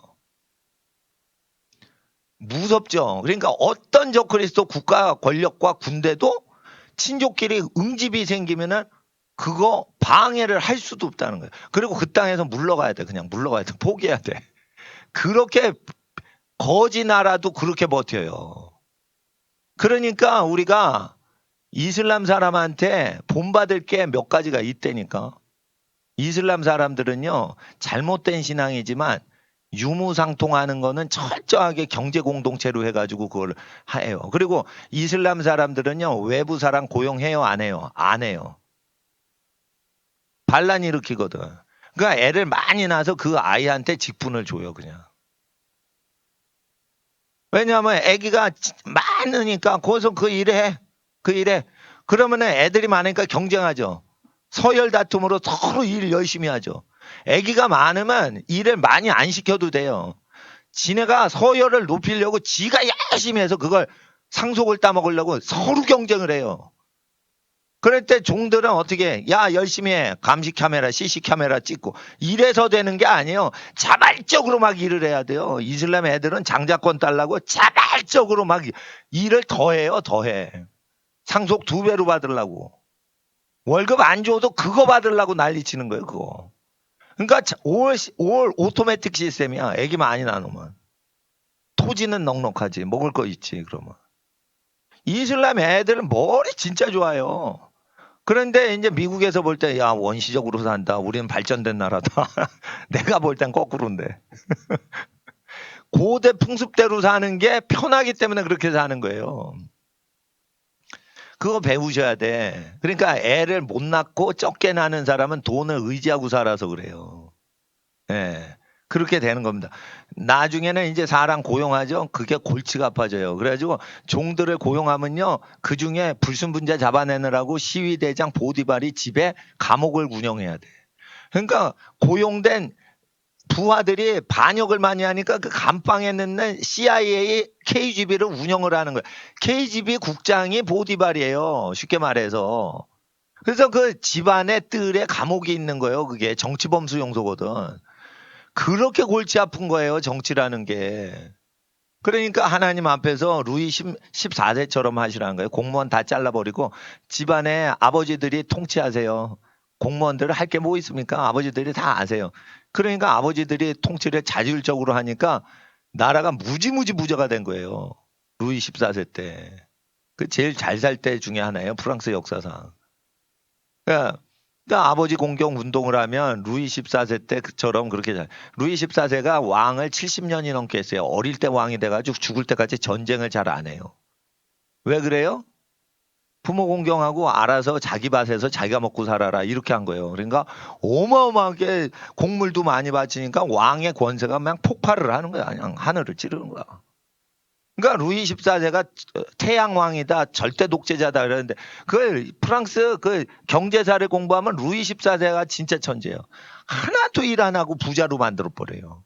무섭죠. 그러니까 어떤 저크리스도 국가 권력과 군대도 친족끼리 응집이 생기면은 그거 방해를 할 수도 없다는 거예요. 그리고 그 땅에서 물러가야 돼. 그냥 물러가야 돼. 포기해야 돼. 그렇게 거지 나라도 그렇게 버텨요. 그러니까 우리가 이슬람 사람한테 본받을 게 몇 가지가 있다니까. 이슬람 사람들은요, 잘못된 신앙이지만 유무상통하는 거는 철저하게 경제 공동체로 해가지고 그걸 해요. 그리고 이슬람 사람들은요, 외부 사람 고용해요, 안 해요? 안 해요. 반란 일으키거든. 그러니까 애를 많이 낳아서 그 아이한테 직분을 줘요, 그냥. 왜냐하면 애기가 많으니까 거기서 그 일해. 그 일해. 그러면 애들이 많으니까 경쟁하죠. 서열 다툼으로 서로 일 열심히 하죠. 애기가 많으면 일을 많이 안 시켜도 돼요. 지네가 서열을 높이려고 지가 열심히 해서 그걸 상속을 따먹으려고 서로 경쟁을 해요. 그럴 때 종들은 어떻게 해? 야 열심히 해. 감시 카메라 CC 카메라 찍고 이래서 되는 게 아니에요. 자발적으로 막 일을 해야 돼요. 이슬람 애들은 장자권 달라고 자발적으로 막 일을 더해요. 더해. 상속 2배로 받으려고. 월급 안 줘도 그거 받으려고 난리치는 거예요. 그거. 그러니까 올 오토매틱 시스템이야. 애기 많이 나누면. 토지는 넉넉하지. 먹을 거 있지 그러면. 이슬람 애들은 머리 진짜 좋아요. 그런데 이제 미국에서 볼 때, 야, 원시적으로 산다. 우리는 발전된 나라다. 내가 볼 땐 거꾸로인데. 고대 풍습대로 사는 게 편하기 때문에 그렇게 사는 거예요. 그거 배우셔야 돼. 그러니까 애를 못 낳고 적게 낳는 사람은 돈을 의지하고 살아서 그래요. 예. 그렇게 되는 겁니다. 나중에는 이제 사람 고용하죠. 그게 골치가 아파져요. 그래가지고 종들을 고용하면요. 그 중에 불순분자 잡아내느라고 시위대장 보디발이 집에 감옥을 운영해야 돼. 그러니까 고용된 부하들이 반역을 많이 하니까 그 감방에 넣는 CIA, KGB를 운영을 하는 거예요. KGB 국장이 보디발이에요. 쉽게 말해서. 그래서 그 집안의 뜰에 감옥이 있는 거예요. 그게 정치범 수용소거든. 그렇게 골치 아픈 거예요. 정치라는 게. 그러니까 하나님 앞에서 루이 14세처럼 하시라는 거예요. 공무원 다 잘라버리고 집안에 아버지들이 통치하세요. 공무원들 할 게 뭐 있습니까? 아버지들이 다 아세요. 그러니까 아버지들이 통치를 자율적으로 하니까 나라가 무지무지 부자가 된 거예요. 루이 14세 때. 그 제일 잘 살 때 중에 하나예요. 프랑스 역사상. 그러니까 아버지 공경 운동을 하면 루이 14세 때처럼 그렇게 잘. 루이 14세가 왕을 70년이 넘게 했어요. 어릴 때 왕이 돼가지고 죽을 때까지 전쟁을 잘 안 해요. 왜 그래요? 부모 공경하고 알아서 자기 밭에서 자기가 먹고 살아라 이렇게 한 거예요. 그러니까 어마어마하게 곡물도 많이 바치니까 왕의 권세가 그냥 폭발을 하는 거야. 그냥 하늘을 찌르는 거야. 그러니까 루이 14세가 태양왕이다, 절대 독재자다 그러는데 그걸 프랑스 그 경제사를 공부하면 루이 14세가 진짜 천재예요. 하나도 일 안 하고 부자로 만들어 버려요.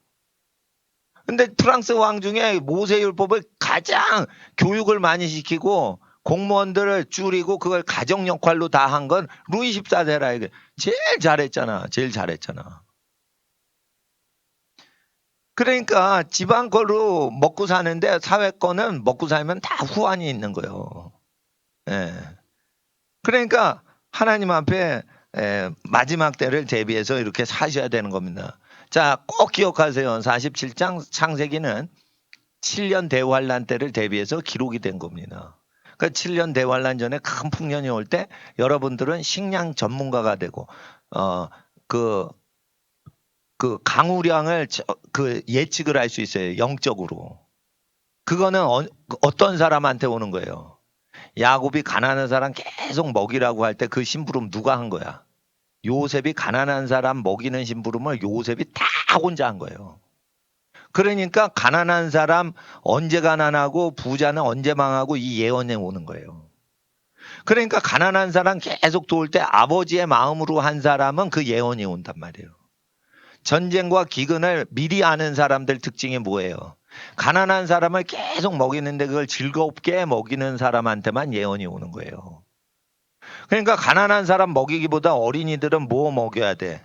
근데 프랑스 왕 중에 모세율법을 가장 교육을 많이 시키고 공무원들을 줄이고 그걸 가정 역할로 다 한 건 루이 14세라 이게 제일 잘했잖아. 제일 잘했잖아. 그러니까 지방 거로 먹고 사는데 사회 거는 먹고 살면 다 후환이 있는 거예요. 예. 그러니까 하나님 앞에 마지막 때를 대비해서 이렇게 사셔야 되는 겁니다. 자, 꼭 기억하세요. 47장 창세기는 7년 대환란 때를 대비해서 기록이 된 겁니다. 그 7년 대환란 전에 큰 풍년이 올 때 여러분들은 식량 전문가가 되고 그 강우량을 그 예측을 할 수 있어요. 영적으로. 그거는 어떤 사람한테 오는 거예요. 야곱이 가난한 사람 계속 먹이라고 할 때 그 심부름 누가 한 거야? 요셉이 가난한 사람 먹이는 심부름을 요셉이 다 혼자 한 거예요. 그러니까 가난한 사람 언제 가난하고 부자는 언제 망하고 이 예언에 오는 거예요. 그러니까 가난한 사람 계속 도울 때 아버지의 마음으로 한 사람은 그 예언이 온단 말이에요. 전쟁과 기근을 미리 아는 사람들 특징이 뭐예요? 가난한 사람을 계속 먹이는데 그걸 즐겁게 먹이는 사람한테만 예언이 오는 거예요. 그러니까 가난한 사람 먹이기보다 어린이들은 뭐 먹여야 돼?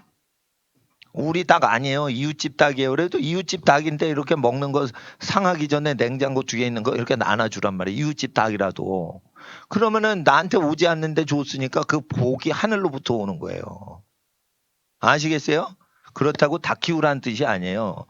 우리 닭 아니에요. 이웃집 닭이에요. 그래도 이웃집 닭인데 이렇게 먹는 거 상하기 전에 냉장고 뒤에 있는 거 이렇게 나눠주란 말이에요. 이웃집 닭이라도. 그러면은 나한테 오지 않는데 줬으니까 그 복이 하늘로부터 오는 거예요. 아시겠어요? 그렇다고 닭 키우라는 뜻이 아니에요.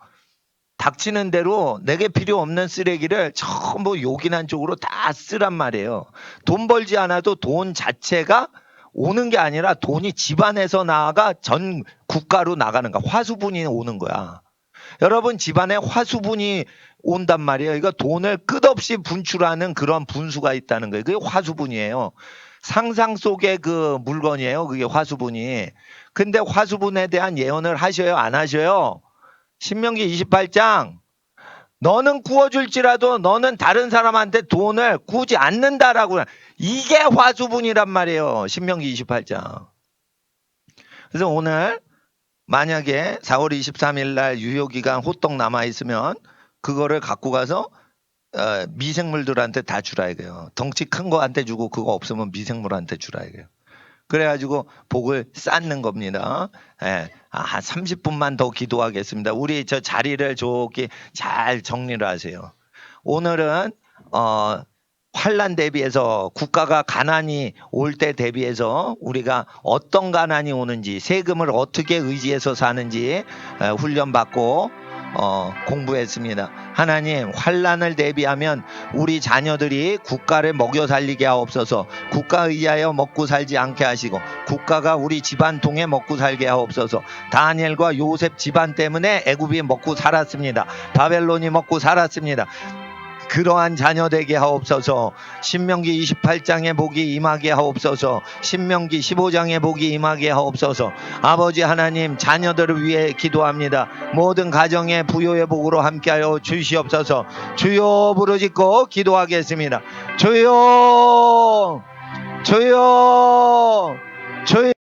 닥치는 대로 내게 필요 없는 쓰레기를 전부 요긴한 쪽으로 다 쓰란 말이에요. 돈 벌지 않아도 돈 자체가 오는 게 아니라 돈이 집안에서 나아가 전 국가로 나가는 거야. 화수분이 오는 거야. 여러분 집안에 화수분이 온단 말이에요. 이거 돈을 끝없이 분출하는 그런 분수가 있다는 거예요. 그게 화수분이에요. 상상 속의 그 물건이에요. 그게 화수분이. 근데 화수분에 대한 예언을 하셔요? 안 하셔요? 신명기 28장 너는 구워줄지라도 너는 다른 사람한테 돈을 구지 않는다라고. 이게 화수분이란 말이에요. 신명기 28장. 그래서 오늘 만약에 4월 23일 날 유효기간 호떡 남아있으면 그거를 갖고 가서 미생물들한테 다 주라 이거예요. 덩치 큰 거한테 주고 그거 없으면 미생물한테 주라 이거예요. 그래가지고 복을 쌓는 겁니다. 예, 한 30분만 더 기도하겠습니다. 우리 저 자리를 좋게 잘 정리를 하세요. 오늘은 환란 대비해서 국가가 가난이 올 때 대비해서 우리가 어떤 가난이 오는지 세금을 어떻게 의지해서 사는지 훈련받고 공부했습니다. 하나님 환란을 대비하면 우리 자녀들이 국가를 먹여 살리게 하옵소서. 국가 의하여 먹고 살지 않게 하시고 국가가 우리 집안 통해 먹고 살게 하옵소서. 다니엘과 요셉 집안 때문에 애굽이 먹고 살았습니다. 바벨론이 먹고 살았습니다. 그러한 자녀 되게 하옵소서. 신명기 28장의 복이 임하게 하옵소서. 신명기 15장의 복이 임하게 하옵소서. 아버지 하나님 자녀들을 위해 기도합니다. 모든 가정의 부요의 복으로 함께하여 주시옵소서. 주여 부르짖고 기도하겠습니다. 주여 주여 주여.